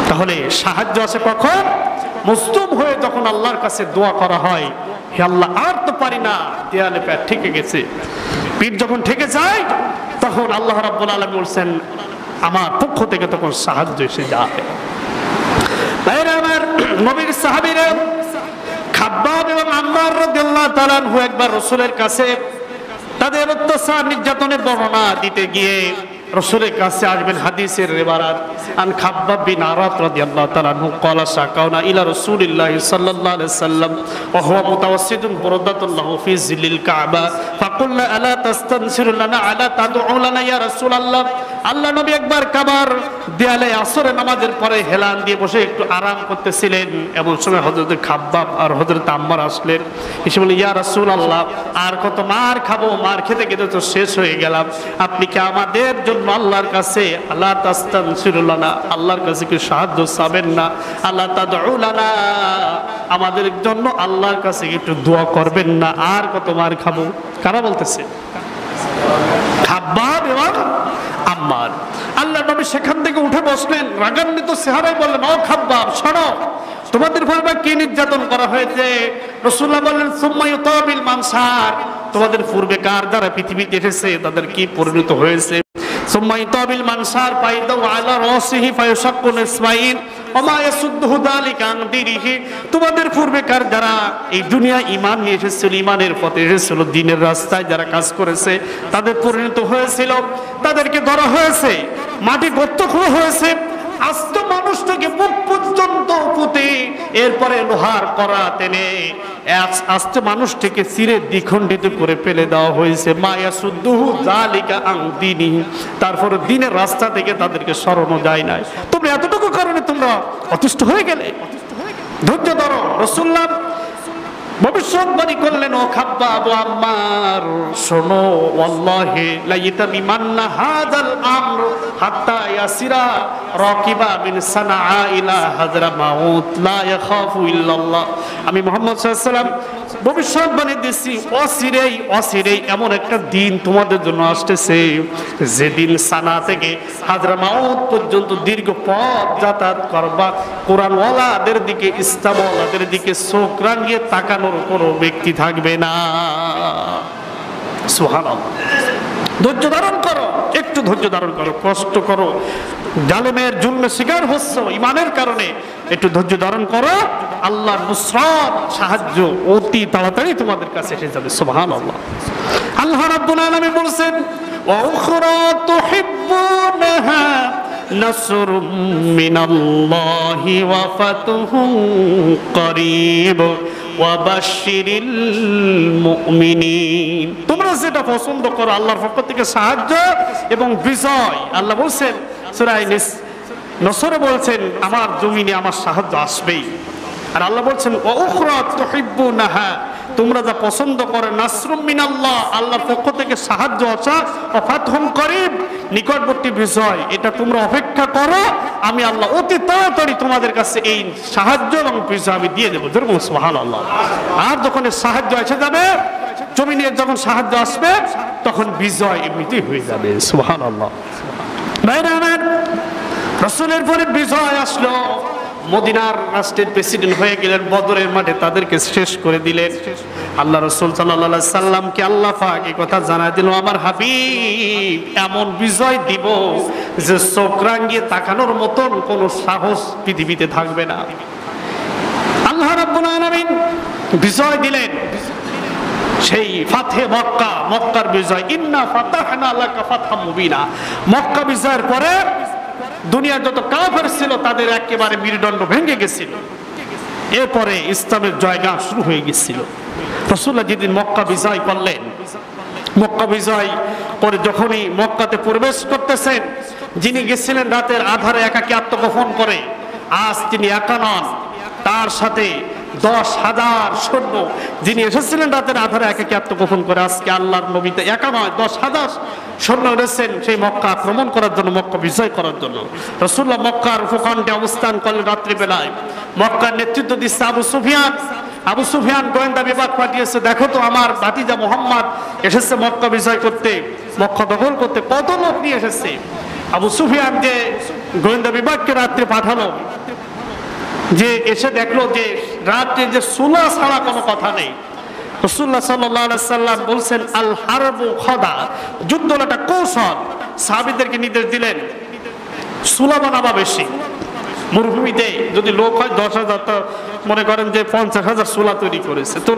তাহলে সাহায্য আসে কখন মুসলিম হয়ে যখন আল্লাহর কাছে দোয়া করা হয় হে আল্লাহ আর তো পারি না দেয়ালে পা ঠেকে গেছে পিঠ যখন ঠেকে যায় তখন আল্লাহ রাব্বুল আলামিন বলেন আমার পক্ষ থেকে তখন সাহায্য এসে যায় ভাইরা আমার নবীর সাহাবীরা খাব্বাব এবং আম্মার রাদিয়াল্লাহু তাআলা আনহু একবার রাসূলের কাছে তাদের অত্যাচার নির্যাতনের বর্ণনা দিতে গিয়ে রাসূলের কাছে আসবেন হাদিসের রিওয়ায়াত আন খাব্বাব বিন আরাত রাদিয়াল্লাহু তাআলা আনহু ক্বালা শাকাউনা ইলা রাসূলিল্লাহি সাল্লাল্লাহু আলাইহি ওয়াসাল্লাম ওয়া হুয়া মুতাওয়াসসিদুন বুরদাতুল্লাহু ফি জিলিল কাবা ফাকুলনা আলা তাস্তানসিরু লানা আলা তাদউ লানা ইয়া রাসূলুল্লাহ আল্লাহ নবী একবার কাবার দেয়ালে আসরের নামাজের পরে হেলান দিয়ে বসে একটু আরাম করতেছিলেন এমন সময় হযরত খাব্বাব আর হযরত আম্মার আসলেন এসে বললেন ইয়া রাসূলুল্লাহ আর কত মার খাবো মার খেতে খেতে তো শেষ হয়ে গেলাম আপনি কি আমাদের জন্য আল্লাহর কাছে আল্লাহ তাস্তানসিরু লানা আল্লাহর কাছে কি সাহায্য চাবেন না আল্লাহ তাদউ লানা আমাদের জন্য আল্লাহর কাছে একটু দোয়া করবেন না আর কত মার খাবো কারা বলতেছে খাব্বাব এবং আম্মার আল্লাহ নবী সেখান থেকে উঠে বসলেন রাগান্বিত চেহারায় বললেন ও খাব্বাব শোনো তোমাদের উপর কি নির্যাতন করা হয়েছে রাসূলুল্লাহ বললেন সুম্মা ইউতাবিল মানসার তোমাদের পূর্বে কার যারা পৃথিবীতে এসেছে তাদের কি পরিণত হয়েছে সুম্মা ইউতাবিল মানসার ফাইদাউ আলা রাসিহি ফায়ুশাক্কু ইসমাঈল ওমা ইয়াসুদ্দুহু যালিকা আন দীনিহি তোমাদের পূর্বে কার যারা এই দুনিয়া ঈমান নিয়ে এসেছিল ঈমানের পথে এসেছিল দ্বীনের রাস্তায় যারা কাজ করেছে তাদের পরিণত হয়েছিল তাদেরকে ধরা হয়েছে মাটি গর্ত খোঁড়া হয়েছে আস্ত মানুষটাকে মুখ পর্যন্ত পুঁতে এরপরে লোহার কড়া টেনে আস্ত মানুষটাকে চিরে দ্বিখণ্ডিত করে ফেলে দেওয়া হয়েছে মা ইয়াসুদ্দুহু যালিকা আন দীনিহি তারপর দ্বীনের রাস্তা থেকে তাদেরকে সরানো যায় না তোমরা এতটুকু কারণে তোমরা অতিষ্ঠ হয়ে গেলে ধৈর্য ধরো রাসূলুল্লাহ ভবিষ্যৎবাণী করলেন ও খাব্বাব ও আম্মার শোনো ওয়াল্লাহি লা ইয়াতামিমান্না হাযাল আমর হাত্তা ইয়াসিরা রাকিবা মিন সানাআ ইলা হাযরামাউত লা ইয়াখাফু ইল্লাল্লাহ আমি মুহাম্মদ সাল্লাল্লাহু আলাইহি ওয়াসাল্লাম ভবিষ্যৎবাণী দিচ্ছি, অচিরেই অচিরেই এমন একটা দিন তোমাদের জন্য আসতেছে যেদিন সানা থেকে হাজরামাউত পর্যন্ত দীর্ঘ পথ যাতায়াত করবা, কোরআনওয়ালাদের দিকে, ইসলামওয়ালাদের দিকে চোখ রাঙিয়ে তাকানোর কোনো ব্যক্তি থাকবে না। সুবহানাল্লাহ। ধৈর্য ধারণ করো, একটু ধৈর্য ধারণ করো, কষ্ট করো, জালেমের জুলমের শিকার হচ্ছ ইমানের কারণে, একটু ধৈর্য ধারণ করো, আল্লাহর নুসরাত সাহায্য অতি তাড়াতাড়ি তোমাদের কাছে এসে যাবে। সুবহানাল্লাহ। আল্লাহ রাব্বুল আলামিন বলেন, ওয়া উখরা তুহিব্বুনাহা নাসরুম মিনাল্লাহি ওয়া ফাতহুন করিব ওয়া বাশশিরিল মুমিনিন। তোমরা যেটা পছন্দ করো আল্লাহর পক্ষ থেকে সাহায্য এবং বিজয়। আল্লাহ বলেন সূরা নসরে বলছেন আমার জমিনে আমার সাহায্য আসবেই। আর আল্লাহ বলছেন ওয়া উখরা তুহিব্বুনাহা, তোমরা যা পছন্দ করো, নাসরুম মিনাল্লাহ, আল্লাহর পক্ষ থেকে সাহায্য আসা, ওয়া ফাতহুন করিব, নিকটবর্তী বিজয়, এটা তোমরা অপেক্ষা করো, আমি আল্লাহ অতি তাড়াতাড়ি তোমাদের কাছে এই সাহায্য এবং বিজয় আমি দিয়ে দেবো। যেরকম সুবহানাল্লাহ। আর যখন সাহায্য এসে যাবে, জমিনে যখন সাহায্য আসবে, তখন বিজয় এমনিতেই হয়ে যাবে। সুবহানাল্লাহ। ভাইরা আমার, রাসূলের পরে বিজয় আসলো, মদিনার রাষ্ট্রের প্রেসিডেন্ট হয়ে গেলেন, বদরের মাঠে তাদেরকে শেষ করে দিলেন। আল্লাহ রাসূল সাল্লাল্লাহু আলাইহি সাল্লামকে আল্লাহ পাক এই কথা জানাই দিল, আমার হাবিব এমন বিজয় দিব যে চোখ রাঙিয়ে তাকানোর মতন কোন সাহস পৃথিবীতে থাকবে না। আল্লাহ রাব্বুল আলামিন বিজয় দিলেন, সেই ফাতহে মক্কা, মক্কার বিজয়। ইন্না ফাতাহনা লাকা ফাতহাম মুবিনা। মক্কা বিজয়ের পরে দুনিয়ার যত কাফের ছিল তাদের একেবারে মেরুদণ্ড ভেঙে গেছিল। এরপরে ইসলামের জয়গান শুরু হয়ে গেছিল। রাসূলুল্লাহ যেদিন মক্কা বিজয় করলেন, মক্কা বিজয় করে যখনই মক্কাতে প্রবেশ করতেছেন, যিনি গেছিলেন রাতের আধারে একাকী আত্মগোপন করে, আজ তিনি একা নন, তার সাথে 10,000 সৈন্য, যিনি এসেছিলেন রাতের আধারে একাকী আত্মগোপন করে, আজকে আল্লাহর নবী তো একা নয়, 10,000 সৈন্য এসেছেন সেই মক্কা আক্রমণ করার জন্য, মক্কা বিজয় করার জন্য। রাসূলুল্লাহ মক্কার উপকণ্ঠে অবস্থান করলেন রাত্রিবেলায়। মক্কার নেতৃত্ব দিচ্ছে আবু সুফিয়ান। আবু সুফিয়ান গোয়েন্দা বিভাগ পাঠিয়েছে, দেখো তো আমার ভাতিজা মুহাম্মদ এসেছে মক্কা বিজয় করতে, মক্কা দখল করতে, কত লোক নিয়ে এসেছে। আবু সুফিয়ান যে গোয়েন্দা বিভাগকে রাত্রে পাঠালো, যে এসে দেখলো যে রাত্রে যে সুলা ছাড়া কোনো কথা নেই। রাসূলুল্লাহ সাল্লাল্লাহু আলাইহি সাল্লাম বলছেন আল হারবু খদা, যুদ্ধ একটা কৌশল। সাহাবীদেরকে নির্দেশ দিলেন সুলা বানাবা বেশি। মরুভূমিতে যদি লোক হয় 10,000, তো মনে করেন যে 50,000 সুলা তৈরি করেছে। তো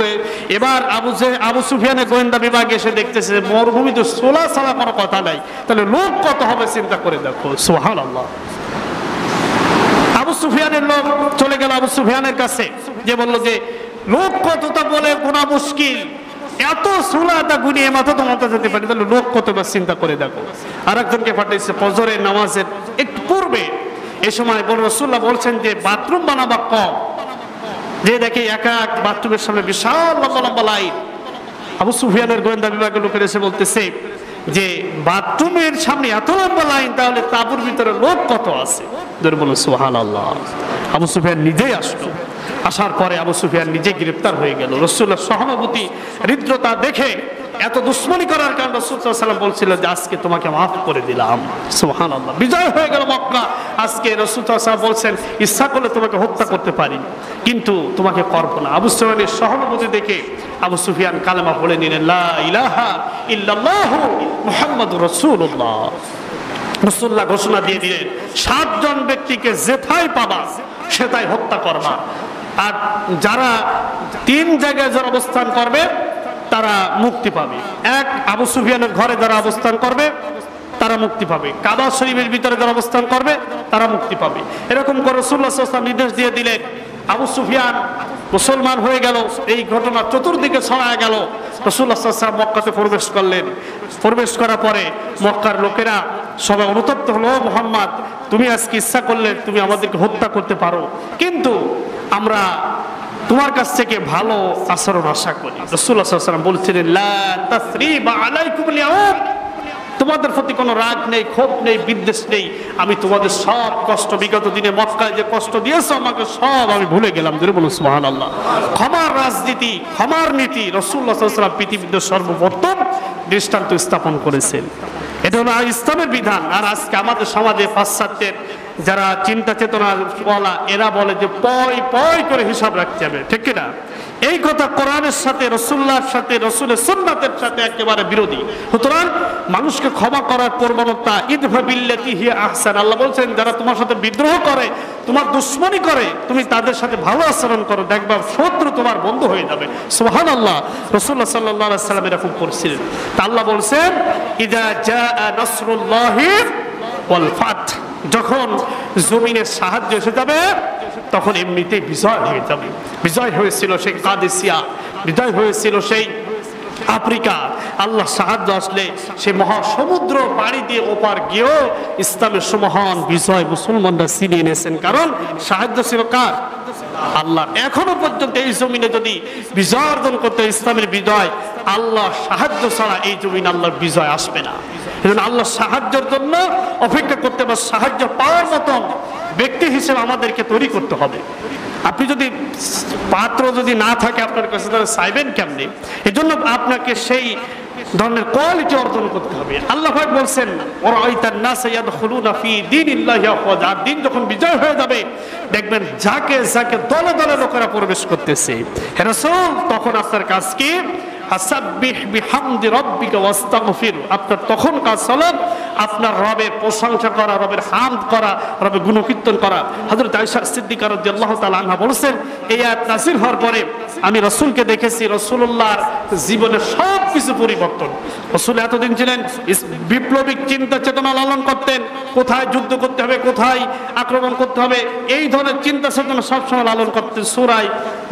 এবার আবু সুফিয়ানের গোয়েন্দা বিভাগ এসে দেখতেছে মরুভূমিতে সুলা ছাড়া কোনো কথা নাই, তাহলে লোক কত হবে চিন্তা করে দেখো। সুবহানাল্লাহ। আবু সুফিয়ানের লোক চলে গেল আবু সুফিয়ানের কাছে, যে বলল যে লোক কতটা বলে গোনা মুশকিল, এত সুলাটা গুনিয়ে মাথা তো মাথা যেতে পারি, তাহলে লোক কতবার চিন্তা করে দেখো। আর একজনকে পাঠিয়েছে ফজরের নামাজের একটু পূর্বে। এই সময় রাসূলুল্লাহ বলছেন যে বাথরুম বানাবা কম, যে দেখে একা এক বাথরুমের সামনে বিশাল লম্বা লম্বা লাইন। আবু সুফিয়ানের গোয়েন্দা বিভাগের লোকের এসে বলতেছে যে বাথরুমের সামনে এত লম্বা লাইন, তাহলে তাঁবুর ভিতরে লোক কত আছে। বলুন সুবহানাল্লাহ। আবু সুফিয়ান নিজেই আসলো, আসার পরে আবু সুফিয়ান নিজে গ্রেফতার হয়ে গেল। রাসূলুল্লাহ সহানুভূতি হৃদ্রতা দেখে, এত দুশ্মনী করার কারণে রাসূল সাল্লাল্লাহু আলাইহি ওয়াসাল্লাম বলছিল যে আজকে তোমাকে মাফ করে দিলাম। সুবহানাল্লাহ। বিজয় হয়ে গেল মক্কা। আজকে রাসূল সাল্লাল্লাহু আলাইহি ওয়াসাল্লাম বলছেন ইচ্ছা করলে তোমাকে হত্যা করতে পারি, কিন্তু তোমাকে করব না। আবু সুফিয়ানের সহানুভূতি দেখে আবু সুফিয়ান কালেমা পড়ে নিলেন, লা ইলাহা ইল্লাল্লাহু মুহাম্মাদুর রাসূলুল্লাহ। রাসূলুল্লাহ ঘোষণা দিয়ে দিলেন 7 জন ব্যক্তিকে যেথায় পাবা সেটাই হত্যা করবা। আর যারা 3 জায়গায় যারা অবস্থান করবে তারা মুক্তি পাবে। এক, আবু সুফিয়ানের ঘরে যারা অবস্থান করবে তারা মুক্তি পাবে। কাবা শরীফের ভিতরে যারা অবস্থান করবে তারা মুক্তি পাবে। এরকম করে রাসূলুল্লাহ সাল্লাল্লাহু আলাইহি ওয়াসাল্লাম নির্দেশ দিয়ে দিলেন। আবু সুফিয়ান মুসলমান হয়ে গেল। এই ঘটনা চতুর্দিকে ছড়ায় গেল। রাসূলুল্লাহ সাল্লাল্লাহু আলাইহি ওয়াসাল্লাম মক্কাতে প্রবেশ করলেন। প্রবেশ করার পরে মক্কার লোকেরা সবাই অনুতপ্ত হলো, মুহাম্মদ তুমি আজকে ইচ্ছা করলে তুমি আমাদেরকে হত্যা করতে পারো, কিন্তু আমরা তোমার কাছ থেকে ভালো আচরণ আশা করি। রাসূলুল্লাহ সাল্লাল্লাহু আলাইহি ওয়াসাল্লাম বলছিলেন লা তাসরিবা আলাইকুমুল ইয়াউম, তোমাদের প্রতি কোনো রাগ নেই, ক্ষোভ নেই, বিদ্বেষ নেই। আমি তোমাদের সব কষ্ট, বিগত দিনে মক্কায় যে কষ্ট দিয়েছো আমাকে, সব আমি ভুলে গেলাম। জোরে বলুন সুবহানাল্লাহ। ক্ষমার রাজনীতি, ক্ষমার নীতি রাসূলুল্লাহ সাল্লাল্লাহু আলাইহি ওয়াসাল্লাম পৃথিবীতে সর্বপ্রথম দৃষ্টান্ত স্থাপন করেছেন। এটা হলো ইসলামের বিধান। আর আজকে আমাদের সমাজে পাশ্চাত্যের যারা চিন্তা চেতনা বলা, এরা বলে যে পয় পয় করে হিসাব রাখতে হবে, ঠিক কিনা? এই কথা কোরআনের সাথে, রাসূলুল্লাহর সাথে, রাসূলের সুন্নাতের সাথে একেবারে বিরোধী। সুতরাং মানুষকে ক্ষমা করার প্রবণতা, ইদফা বিল্লাতি হিয়া আহসান। আল্লাহ বলছেন যারা তোমার সাথে বিদ্রোহ করে, তোমার দুশমনি করে, তুমি তাদের সাথে ভালো আচরণ করো, দেখবা শত্রু তোমার বন্ধু হয়ে যাবে। সুবহানাল্লাহ। রাসূলুল্লাহ সাল্লাল্লাহু আলাইহি ওয়াসাল্লাম এরকম করেছিলেন। তা আল্লাহ বলছেন ইযা জাআ নাসরুল্লাহি ওয়াল ফাত, যখন জমিনের সাহায্য এসে যাবে তখন এমনিতেই বিজয় হয়ে যাবে। বিজয় হয়েছিল সেই কাদেসিয়া, বিজয় হয়েছিল সেই আফ্রিকা। আল্লাহ সাহায্য আসলে সে মহাসমুদ্র পাড়ি দিয়ে ওপার গিয়েও ইসলামের সুমহান বিজয় মুসলমানরা ছিনিয়ে নিয়েছেন। কারণ সাহায্য ছিল কার? আল্লাহ। এখনো পর্যন্ত এই জমিনে যদি বিজয় অর্জন করতে, ইসলামের বিজয়, আল্লাহ সাহায্য ছাড়া এই জমিনে আল্লাহর বিজয় আসবে না। এজন্য আল্লাহ সাহায্যের জন্য অপেক্ষা করতে হবে। সাহায্য পাওয়ার মতন ব্যক্তি হিসেবে আমাদেরকে তৈরি করতে হবে। আপনি যদি পাত্র যদি না থাকে আপনার কাছে, তাহলে চাইবেন কেমনি? এজন্য আপনাকে সেই ধরনের কোয়ালিটি অর্জন করতে হবে। আল্লাহ পাক বলছেন ওয়ারাইতান নাস ইয়াদখুলুনা ফি দীনিল্লাহি আফওয়াজা, দিন যখন বিজয় হয়ে যাবে দেখবেন যাকে যাকে দলে দলে লোকেরা প্রবেশ করতেছে। হে রাসূল, তখন আপনার কাজ কি? ফাসাব্বিহ বিহামদি রাব্বিকা ওয়াস্তাগফির। আপনার তখন কাজ হলো আপনার রবের প্রশংসা করা, রবের হামদ করা, রবের গুণকীর্তন করা। হযরত আয়েশা সিদ্দিকা রাদিয়াল্লাহু তাআলা আনহা বলেছেন, এই আয়াত নাযিল হওয়ার পরে আমি রাসূলকে দেখেছি, রাসূলুল্লাহর জীবনের সব কিছু পরিবর্তন। রাসূল এতদিন ছিলেন বিপ্লবিক চিন্তা চেতনা লালন করতেন, কোথায় যুদ্ধ করতে হবে, কোথায় আক্রমণ করতে হবে, এই ধরনের চিন্তা চেতনা সবসময় লালন করতেন। সূরা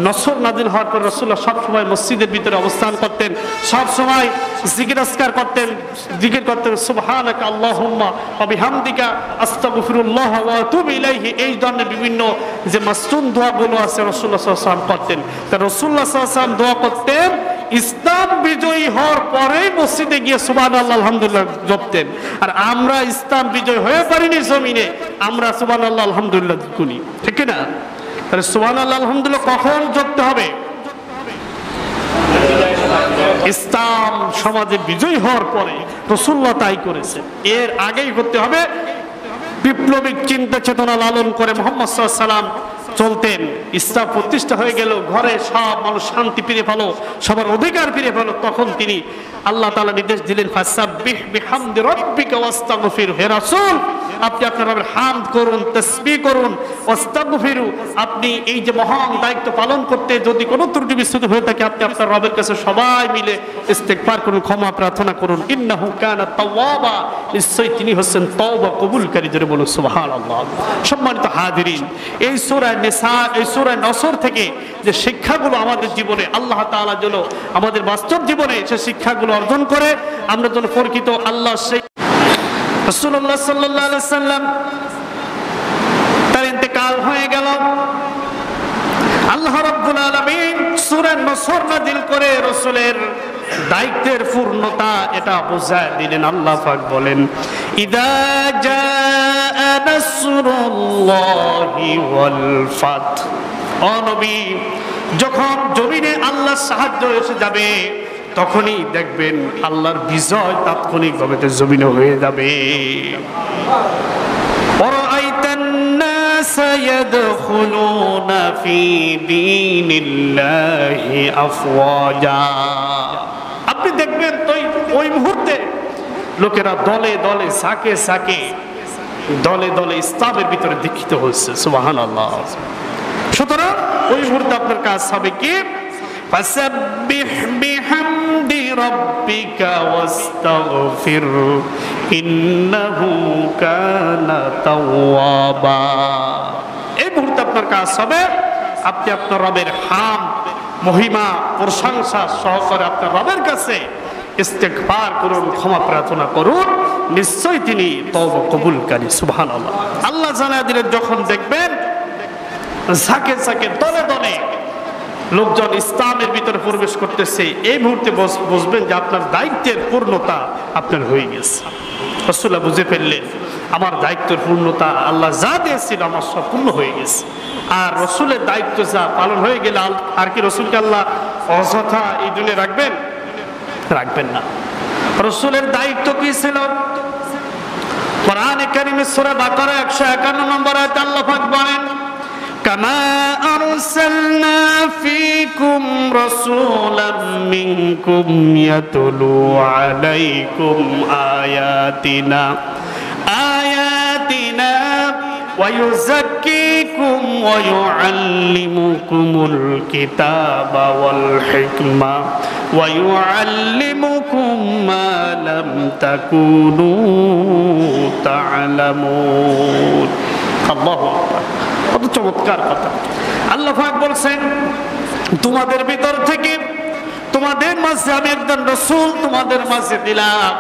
নসর নাযিল হওয়ার পর রাসূলুল্লাহ সবসময় মসজিদের ভিতরে অবস্থান করতেন, সবসময় জিকির আজকার করতেন, জিকির করতেন সুবহানাকা আল্লাহুম্মা ওয়া বিহামদিকা আস্তাগফিরুল্লাহ ওয়া আতুবু ইলাইহি। এই ধরনের বিভিন্ন যে মাসনুন দোয়াগুলো আছে রাসূলুল্লাহ সাল্লাল্লাহু আলাইহি ওয়াসাল্লাম করতেন। তা রাসূলুল্লাহ সাল্লাল্লাহু আলাইহি ওয়াসাল্লাম দোয়া করতেন, ইসলাম বিজয়ী হওয়ার পরেই মসজিদে গিয়ে সুবহানাল্লাহ আলহামদুলিল্লাহ জপতেন। আর আমরা ইসলাম বিজয় হয়ে পারিনি জমিনে, আমরা সুবহানাল্লাহ আলহামদুলিল্লাহ গুনি, ঠিক না? তাহলে সুবহানাল্লাহ আলহামদুলিল্লাহ কখন জপতে হবে? ইসলাম সমাজে বিজয়ী হওয়ার পরে। রাসূলুল্লাহ তাই করেছে। এর আগেই করতে হবে। বিপ্লবিক চিন্তা চেতনা লালন করে মুহাম্মদ সাল্লাল্লাহু আলাইহি ওয়াসাল্লাম চলতেন। ইসলাম প্রতিষ্ঠা হয়ে গেল, ঘরে সব মানুষ শান্তি ফিরে পেল, সবার অধিকার ফিরে পেল। তখন তিনি আল্লাহ তাআলা নির্দেশ দিলেন, ফাসাব্বিহ বিহামদি রাব্বিকা ওয়াস্তাগফির। হে রাসূল, আপনি আপনার রবের হামদ করুন, তাসবিহ করুন, ওয়াস্তাগফিরু। আপনি এই যে মহান দায়িত্ব পালন করতে যদি কোনো ত্রুটি বিচ্যুতি হয়ে থাকে, আপনি আপনার রবের কাছে সবাই মিলে ইস্তেগফার করুন, ক্ষমা প্রার্থনা করুন। ইন্নাহু কানা তাওয়াবা, নিশ্চয়ই তিনি হচ্ছেন তওবা কবুলকারী। জোরে বলুন সুবহানাল্লাহ। সম্মানিত হাজিরিন, এই সূরা নিসা, এই সূরা নসর থেকে যে শিক্ষাগুলো আমাদের জীবনে আল্লাহ তাআলা যেন আমাদের বাস্তব জীবনে সে শিক্ষাগুলো অর্জন করে আমরা যেন প্রকৃত আল্লাহ সেই রাসূলুল্লাহ সাল্লাল্লাহু আলাইহি সাল্লাম তার ইন্তেকাল হয়ে গেল। আল্লাহ রাব্বুল আলামিন সূরা নসর নাযিল করে রাসূলের দায়িত্বের পূর্ণতা এটা বোঝায় দিলেন। আল্লাহ পাক বলেন, ইদা জাআ নাসরুল্লাহি ওয়াল ফাত। ও নবী, যখন জমিনে আল্লাহর সাহায্য এসে যাবে তখনই দেখবেন আল্লাহর বিজয় তাৎক্ষণিকভাবে জমিনে হয়ে যাবে। ওয়ারাআইতান নাসা ইয়াদখুলুনা ফি দীনিল্লাহি আফওয়াজা। আপনি দেখবেন তো ওই মুহূর্তে লোকেরা দলে দলে সাকে সাকে দলে দলে ইসলামের ভিতরে দীক্ষিত হচ্ছে। সুবহানাল্লাহ। সুতরাং ওই মুহূর্তে আপনার কাজ হবে কি? ফাসাব্বিহ বিহামদি রাব্বিকা ওয়াস্তাগফির ইন্নাহু কানা তাওয়াবা। এই মুহূর্তে আপনার কাজ হবে আপনি আপনার রবের হামদ, মহিমা, প্রশংসা সহকারে আপনার রবের কাছে ইস্তেগফার করুন, ক্ষমা প্রার্থনা করুন। নিশ্চয়ই তিনি তওবা কবুলকারী। সুবহানাল্লাহ। আল্লাহ জানা দিলেন, যখন দেখবেন ঝাঁকে ঝাঁকে দলে দলে লোকজন ইসলামের ভিতরে প্রবেশ করতেছে, এই মুহূর্তে বুঝবেন যে আপনার দায়িত্বের পূর্ণতা আপনার হয়ে গেছে। রাসূলুল্লাহ বুঝে ফেললেন আমার দায়িত্বের পূর্ণতা, আল্লাহ যা দিয়েছিল আমার সব পূর্ণ হয়ে গেছে। আর রসুলের দায়িত্ব যা পালন হয়ে গেলে আর কি রসুলকে আল্লাহ অযথা এই দুনিয়া রাখবেন? রাখবেন না। রসুলের দায়িত্ব কি ছিল? কোরআনে কারীমের সূরা বাকারা 151 নম্বর আয়াতে আল্লাহ পাক বলেন, কামা আরসালনা ফীকুম রাসূলাম মিনকুম ইয়াতলু আলাইকুম আয়াতিনা ويزكيكم ويعلمكم الكتاب والحكمة ويعلمكم ما لم تكونوا تعلمون। আল্লাহু আকবার। কত চমৎকার কথা। আল্লাহ পাক বলছেন তোমাদের ভিতর থেকে তোমাদের মাঝে আমি একজন রাসূল তোমাদের মাঝে দিলাম,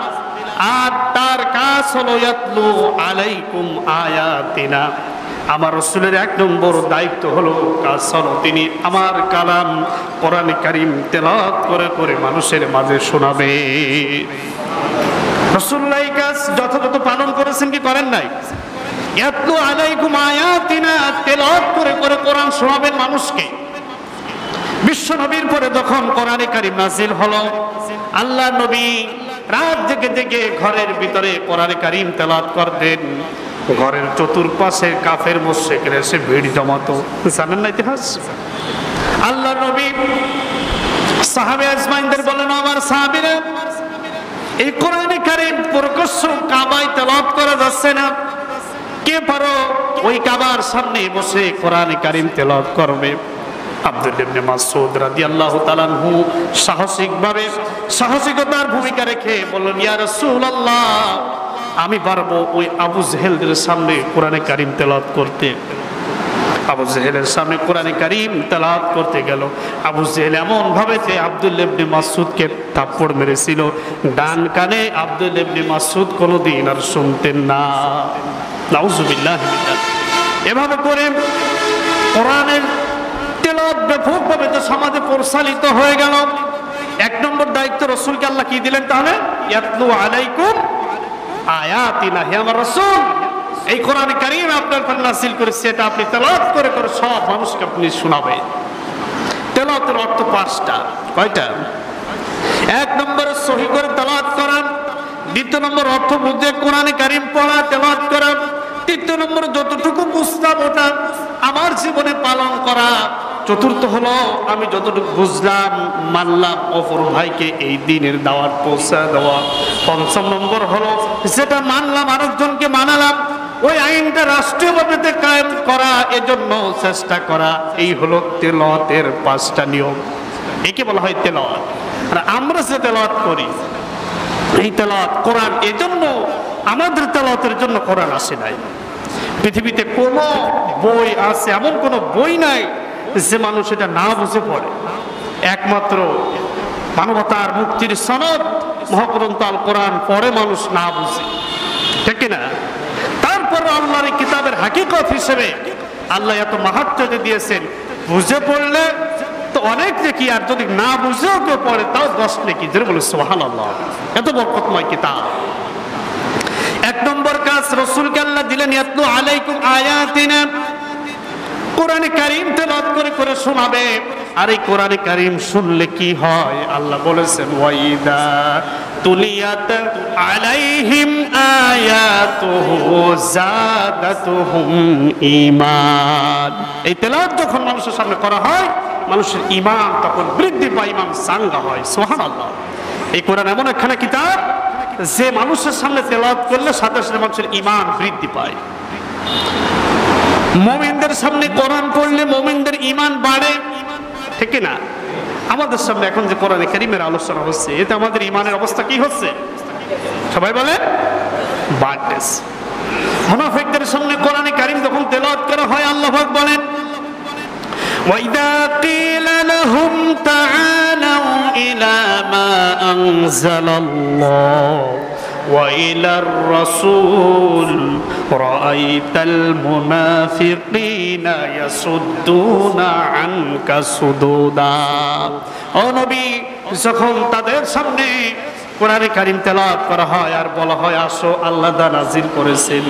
আর তার কাজ হলো ইয়াতলু আলাইকুম আয়াতিনা। আমার রাসূলের এক নম্বর দায়িত্ব হলো, কাজ হলো তিনি আমার কালাম কোরআনে কারীম তেলাওয়াত করে করে মানুষের মাঝে শোনাবে। রাসূলুল্লাহ এই কাজ যথাযথ পালন করেছেন কি করেন নাই? ইয়াতলু আলাইকুম আয়াতিনা, তেলাওয়াত করে করে কোরআন শোনাবেন মানুষকে। বিশ্ব নবীর পরে যখন কোরআনে কারীম নাযিল হলো, আল্লাহ নবী রাত জেগে জেগে ঘরের ভিতরে কোরআনে কারীম তেলাওয়াত করতেন। ঘরের চতুর্পাশে কাফের মুশরিকরা এসে ভিড় জমাতো, জানেন না ইতিহাস? আল্লাহ নবী সাহাবে আজমাইনদের বলেন, আমার সাহাবীরা এই কোরআনে কারীম প্রকাশ্য কাবায় তেলাওয়াত করা যাচ্ছে না, কে পারো ওই কাবার সামনে বসে কোরআনে কারীম তেলাওয়াত করবে? আব্দুল্লাহ ইবনে মাসউদ রাদিয়াল্লাহু তাআলা আনহু সাহসিকতার ভূমিকা রেখে বললেন, ইয়া রাসূলুল্লাহ আমি পারবো ওই আবু জেহেলের সামনে কোরআনে কারীম তেলাওয়াত করতে। আবু জেহেলের সামনে কোরআনে কারীম তেলাওয়াত করতে গেল। আবু জেহেল এমন ভাবে যে আব্দুল্লাহ ইবনে মাসউদকে থাপ্পড় মেরেছিল, ডান কানে আব্দুল্লাহ ইবনে মাসউদ কোনোদিন আর শুনতেন না। নাউযুবিল্লাহি মিনাল। এভাবে করে কোরআনের তেলাওয়াত ব্যাপকভাবে তো সমাজে প্রসারিত হয়ে গেল। এক নম্বর দায়িত্ব রাসূলকে আল্লাহ কি দিলেন তাহলে? ইয়াতলু আলাইকুম আয়াতিনা, হে আমার রাসূল এই কোরআনে কারীম আপনার উপর নাযিল করেছি, এটা আপনি তেলাওয়াত করে করে সব মানুষকে আপনি শোনাবেন। তেলাওয়াতের অর্থ 5টা। কয়টা? এক নম্বরে সহি করে তেলাওয়াত করা, দ্বিতীয় নম্বর অর্থ বুঝে কোরআনে কারীম পড়া তেলাওয়াত করা, তৃতীয় নম্বর যতটুকু বুঝতাম ওটা আমার জীবনে পালন করা, চতুর্থ হলো আমি যতটুকু বুঝলাম মানলাম অপর ভাইকে এই দিনের দাওয়াত পৌঁছা দেওয়া, পঞ্চম নম্বর হলো যেটা মানলাম আরেকজনকে মানালাম, ওই আইনটা রাষ্ট্রীয়ভাবে কায়েম করা, এজন্য চেষ্টা করা। এই হলো তেলাওয়াতের 5টা নিয়ম। একে বলা হয় তেলাওয়াত। আর আমরা যে তেলাওয়াত করি এই তেলাওয়াত কোরআন, এজন্য আমাদের তেলাওয়াতের জন্য কোরআন আসে নাই। পৃথিবীতে কোনো বই আছে এমন কোনো বই নাই যে মানুষ এটা না বুঝে পড়ে। একমাত্র মানবতার মুক্তির সনদ মহাগ্রন্থ আল কোরআন পড়ে মানুষ না বুঝে, ঠিক না? তারপর আল্লাহর কিতাবের হাকিকত হিসেবে আল্লাহ এত মাহাত্ম্য দিয়েছেন, বুঝে পড়লে তো অনেক নেকি, আর যদি না বুঝেও কেউ পড়ে তাও 10 নেকি। যেটা বলে সুবহানাল্লাহ, এত বরকতময় কিতাব। এক নম্বর কাজ রাসূলকে আল্লাহ দিলেন ইয়াতলু আলাইকুম আয়াতিনা, কোরআনে কারীম তেলাওয়াত করে করে শোনাবে। আর এই কোরআনে কারীম শুনলে কি হয়? আল্লাহ বলেছেন, ওয়াইদা তুলিয়াত আলাইহিম আয়াতুহু যাদাতুহুম ঈমান। এই তেলাওয়াত যখন মানুষের সামনে করা হয়, মানুষের ঈমান তখন বৃদ্ধি পায়, ঈমান চাঙ্গা হয়। সুবহানাল্লাহ। এই কোরআন এমন একখানা কিতাব যে মানুষের সামনে তেলাওয়াত করলে সাথে সাথে মানুষের ঈমান বৃদ্ধি পায়। মুমিনদের সামনে কোরআন পড়লে মুমিনদের ঈমান বাড়ে, ঠিক না? আমাদের সামনে এখন যে কোরআনে কারীমের আলোচনা হচ্ছে, এতে আমাদের ঈমানের অবস্থা কি হচ্ছে? সবাই বলে বাড়তেছে। মুনাফিকদের সামনে কোরআনে কারীম যখন তেলাওয়াত করা হয়, আল্লাহ পাক বলেন, وَإِذَا قِيلَ لَهُمْ تَعَالَوْا إِلَى مَا أَنزَلَ اللَّهُ وَإِلَى الرَّسُولِ রাআইতাল মুনাফিকিনা ইয়াসুদ্দুনা আনকা সুদুদা। ও নবী, যখন তাদের সামনে কোরআনে কারীম তেলাওয়াত করা হয় আর বলা হয় আসো আল্লাহ দা নাজিল করেছেন,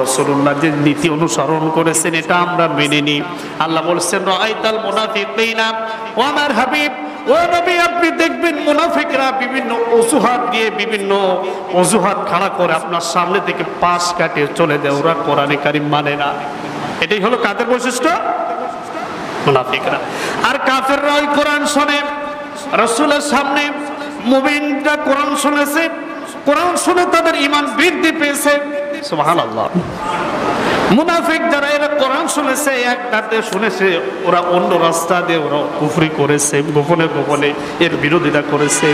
রাসূলুল্লাহ যে নীতি অনুসরণ করেছেন এটা আমরা মেনে নিই। আল্লাহ বলছেন রাআইতাল মুনাফিকিনা, ও আমার হাবিব, ও নবী, আপনি দেখবেন মুনাফিকরা বিভিন্ন অজুহাত দিয়ে বিভিন্ন অজুহাত খাড়া করে আপনার সামনে থেকে পাশ কাটে চলে যায়, ওরা কোরআনে কারীম মানে না। এটাই হলো কাদের বৈশিষ্ট্য? মুনাফিকরা। আর কাফেররা ওই কোরআন শোনে, রাসূলের সামনে মুমিনরা কোরআন শুনেছে, কোরআন শুনে তাদের ঈমান বৃদ্ধি পেয়েছে। সুবহানাল্লাহ। মুনাফিক যারা এরা কোরআন শুনেছে, এক দাঁতে শুনেছে, ওরা অন্য রাস্তা দিয়ে ওরা কুফরি করেছে, গোপনে গোপনে এর বিরোধিতা করেছে।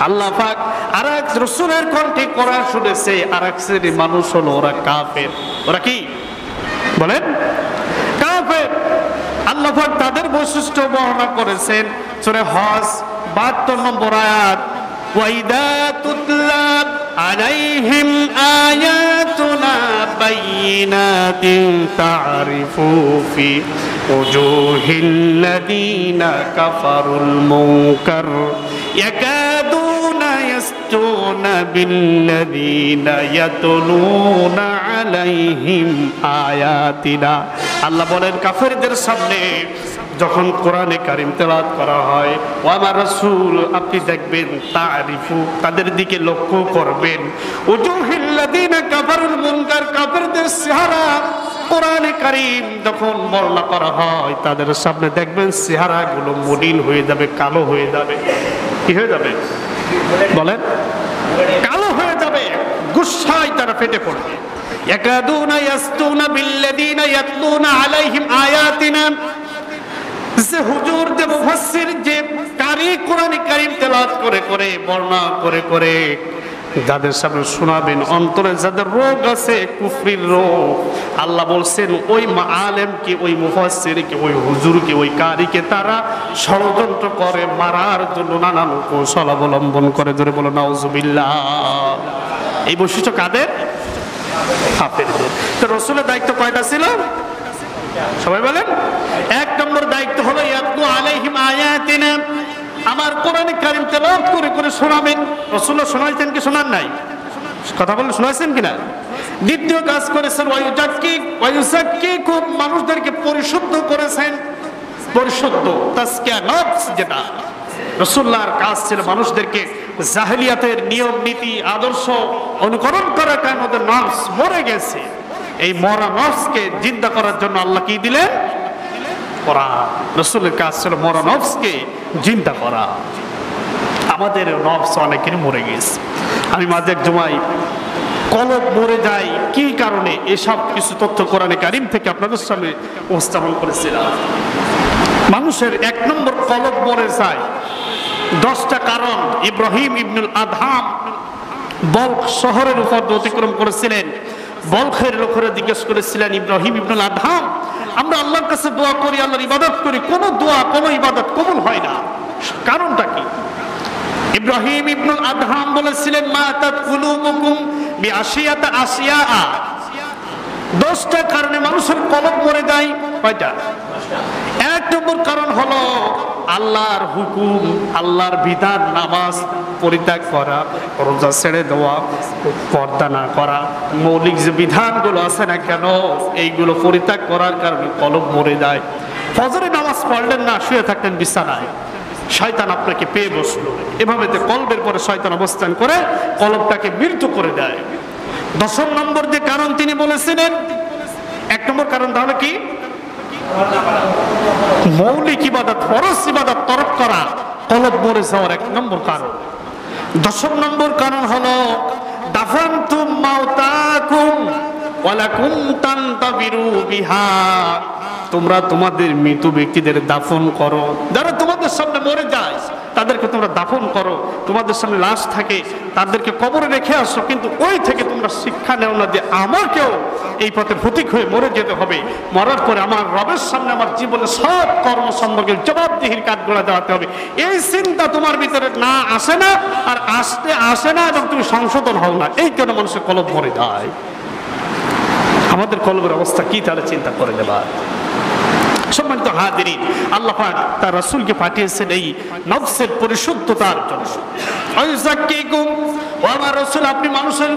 আল্লাহ পাক আর এক রাসূলের কণ্ঠে কোরআন শুনেছে, আর এক শ্রেণীর মানুষ হলো ওরা কাফের। ওরা কি বলেন? কাফের। আল্লাহ পাক তাদের বৈশিষ্ট্য বর্ণনা করেছেন সূরা হজ 72 নম্বর আয়াত, ওয়াইদা তুতলা আলাইহিম আয়াতুনা বাইয়িনাতিন তা'রিফু ফি উজুহিল্লাযীনা কাফারুল মুনকার ইয়াকাদুনা ইয়াসতুনা বিল্লাযীনা ইয়াতলুনা আলাইহিম আয়াতিনা। আল্লাহ বলেন কাফেরদের সামনে যখন কোরআনে কারীম তেলাওয়াত করা হয়, ও আমার রাসূল আপনি দেখবেন তারিফু, তাদের দিকে লক্ষ্য করবেন, উজুহিল্লাযীনা কাফারুল মুনকার, কাফেরদের চেহারা কোরআনে কারীম যখন বর্ণনা করা হয় তাদের সামনে দেখবেন চেহারাগুলো মলিন হয়ে যাবে, কালো হয়ে যাবে। কি হয়ে যাবে বলেন? কালো হয়ে যাবে, গুসায় তারা ফেটে পড়বে। ইয়াকাদুনা ইয়াসতুনা বিল্লাযীনা ইয়াতলুনা আলাইহিম আয়াতিনা, যে হুজুর যে মুফাসসির যে কারি কোরআনে কারীম তেলাওয়াত করে করে বর্ণনা করে করে যাদের সামনে শোনাবেন, অন্তরে যাদের রোগ আছে, কুফরির রোগ, আল্লাহ বলছেন ওই আলেমকে, ওই মুফাসসিরকে, ওই হুজুরকে, ওই কারিকে তারা ষড়যন্ত্র করে মারার জন্য নানান কৌশল অবলম্বন করে। ধরে বলো নাউজুবিল্লাহ। এই বৈশিষ্ট্য কাদের? কাফেরদের। তো রাসূলের দায়িত্ব কয়টা ছিল? সবাই বলেন। এক নম্বর দায়িত্ব হলো ইয়াতলু আলাইহিম আয়াতিনা, আমার কোরআনে কারীম তেলাওয়াত করে করে শোনাবেন। রাসূলুল্লাহ শোনাইতেন কি শোনান নাই? কথা বলেন, শোনাইছেন কিনা? দ্বিতীয় কাজ করেছেন ওয়ায়ুযাক্কিকুম, মানুষদেরকে পরিশুদ্ধ করেছেন। পরিশুদ্ধ তাজকিয়া নফস, যেটা রাসূলুল্লাহর কাজ ছিল মানুষদেরকে জাহেলিয়াতের নিয়ম নীতি আদর্শ অনুকরণ করার কারণে ওদের নফস মরে গেছে। এই মরা নফসকে জিন্দা করার জন্য আল্লাহ কি দিলেন? কোরআন। রাসূলের কাজ ছিল মরা নফসকে জিন্দা করা। আমাদের নফস অনেকেরই মরে গেছে। আমি মাঝে এক জমায় কলব মরে যায় কি কারণে, এসব কিছু তথ্য কোরআনে কারীম থেকে আপনাদের সামনে উপস্থাপন করেছিলাম। মানুষের এক নম্বর কলব মরে যায় 10টা কারণ। ইব্রাহিম ইবনুল আদহাম বলখ শহরের উপর অতিক্রম করেছিলেন। বলখের লোকেরা জিজ্ঞেস করেছিলেন, ইব্রাহিম ইবনুল আদহাম, আমরা আল্লাহর কাছে দোয়া করি, আল্লাহর ইবাদত করি, কোনো দোয়া কোনো ইবাদত কবুল হয় না, কারণটা কি? ইব্রাহিম ইবনুল আদহাম বলেছিলেন, মাতাত কুলুবুকুম বিআশিয়াতা আসিয়া। 10টা কারণে মানুষের কলব মরে যায়। কয়টা? এক নম্বর কারণ হলো আল্লাহর হুকুম, আল্লাহর বিধান, নামাজ পরিত্যাগ করা, রোজা ছেড়ে দেওয়া, পর্দা না করা, মৌলিক যে বিধানগুলো আছে না কেন, এইগুলো পরিত্যাগ করার কারণে কলব মরে যায়। ফজরে নামাজ পড়লেন না, শুয়ে থাকতেন বিছানায়, শয়তান আপনাকে পেয়ে বসলো। এভাবে কলবের পরে শয়তান অবস্থান করে কলবটাকে মৃত্যু করে দেয়। 10 নম্বর যে কারণ তিনি বলেছিলেন, 1 নম্বর কারণ তাহলে কি? মৌলিক ইবাদত, ফরজ ইবাদত তরক করা কলব মরে যাওয়ার 1 নম্বর কারণ। 10 নম্বর কারণ হলো দাফানতুম মাউতাকুম ওয়ালাকুম তানতাবিরু বিহা, তোমরা তোমাদের মৃত ব্যক্তিদের দাফন করো। যারা তোমাদের সামনে মরে যায় তাদেরকে তোমরা দাফন করো, তোমাদের সামনে লাশ থাকে তাদেরকে কবরে রেখে আসো, কিন্তু ওই থেকে তোমরা শিক্ষা নেও না যে আমাকেও এই পথে প্রতীক হয়ে মরে যেতে হবে, মরার পরে আমার রবের সামনে আমার জীবনে সব কর্ম সম্পর্কে জবাবদিহির কাঠগড়া দেওয়াতে হবে। এই চিন্তা তোমার ভিতরে না আসে না, আর আসে না, এবং তুমি সংশোধন হও না। এই জন্য মানুষের কলব মরে যায়। আমাদের কলবের অবস্থা কি তাহলে চিন্তা করে নেবা। সম্মানিত হাজিরিন, আল্লাহ পাক তার রাসূলকে পাঠিয়েছেন এই নফসের পরিশুদ্ধতার জন্য। আইযাক্কিকুম, ও আমার রাসূল, আপনি মানুষের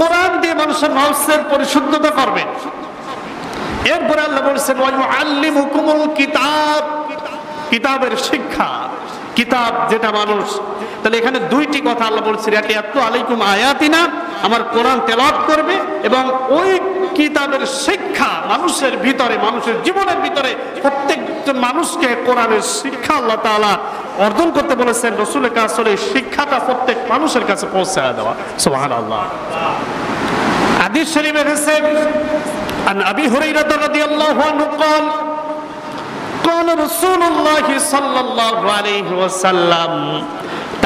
কোরআন দিয়ে মানুষের নফসের পরিশুদ্ধতা করবেন। এরপরে আল্লাহ বলেছেন ওয়া ইউআল্লিমুকুমুল কিতাব, কিতাবের শিক্ষা, কিতাব যেটা মানুষ। তাহলে এখানে দুইটি কথা আল্লাহ বলছেন, এটি আতলু আলাইকুম আয়াতিনা, আমার কোরআন তেলাওয়াত করবে, এবং ওই কিতাবের শিক্ষা মানুষের ভিতরে, মানুষের জীবনের ভিতরে প্রত্যেকজন মানুষকে কোরআনের শিক্ষা আল্লাহ তাআলা অর্জন করতে বলেছেন। রাসূলের কাছে এই শিক্ষাটা প্রত্যেক মানুষের কাছে পৌঁছায় দেওয়া। সুবহানাল্লাহ। হাদিস শরীফে এসেছে عن أبي هريرة رضي الله عنه قال قال رسول الله صلى الله عليه وسلم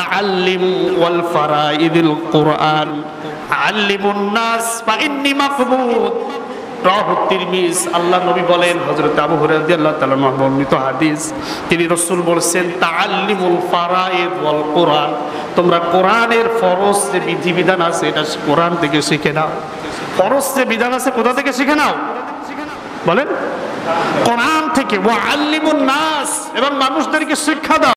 تعلموا والفرائض القرآن علموا الناس فإني مقبوض রাহু তিরমিজ। আল্লাহ নবী বলেন, হযরত আবু হুরায়রা রাদিয়াল্লাহু তাআলা বর্ণিত হাদিস, তিনি রাসূল বলেছেন তাআল্লিমুল ফারাইদ ওয়াল কুরআন, তোমরা কোরআনের ফরজ যে বিধিবিধান আছে এটা কোরআন থেকে শিখে নাও। ফরজ যে বিধান আছে কোথা থেকে শিখে নাও বলেন? কোরআন থেকে। ওয়া আল্লিমুন নাস, এবং মানুষদেরকে শিক্ষা দাও।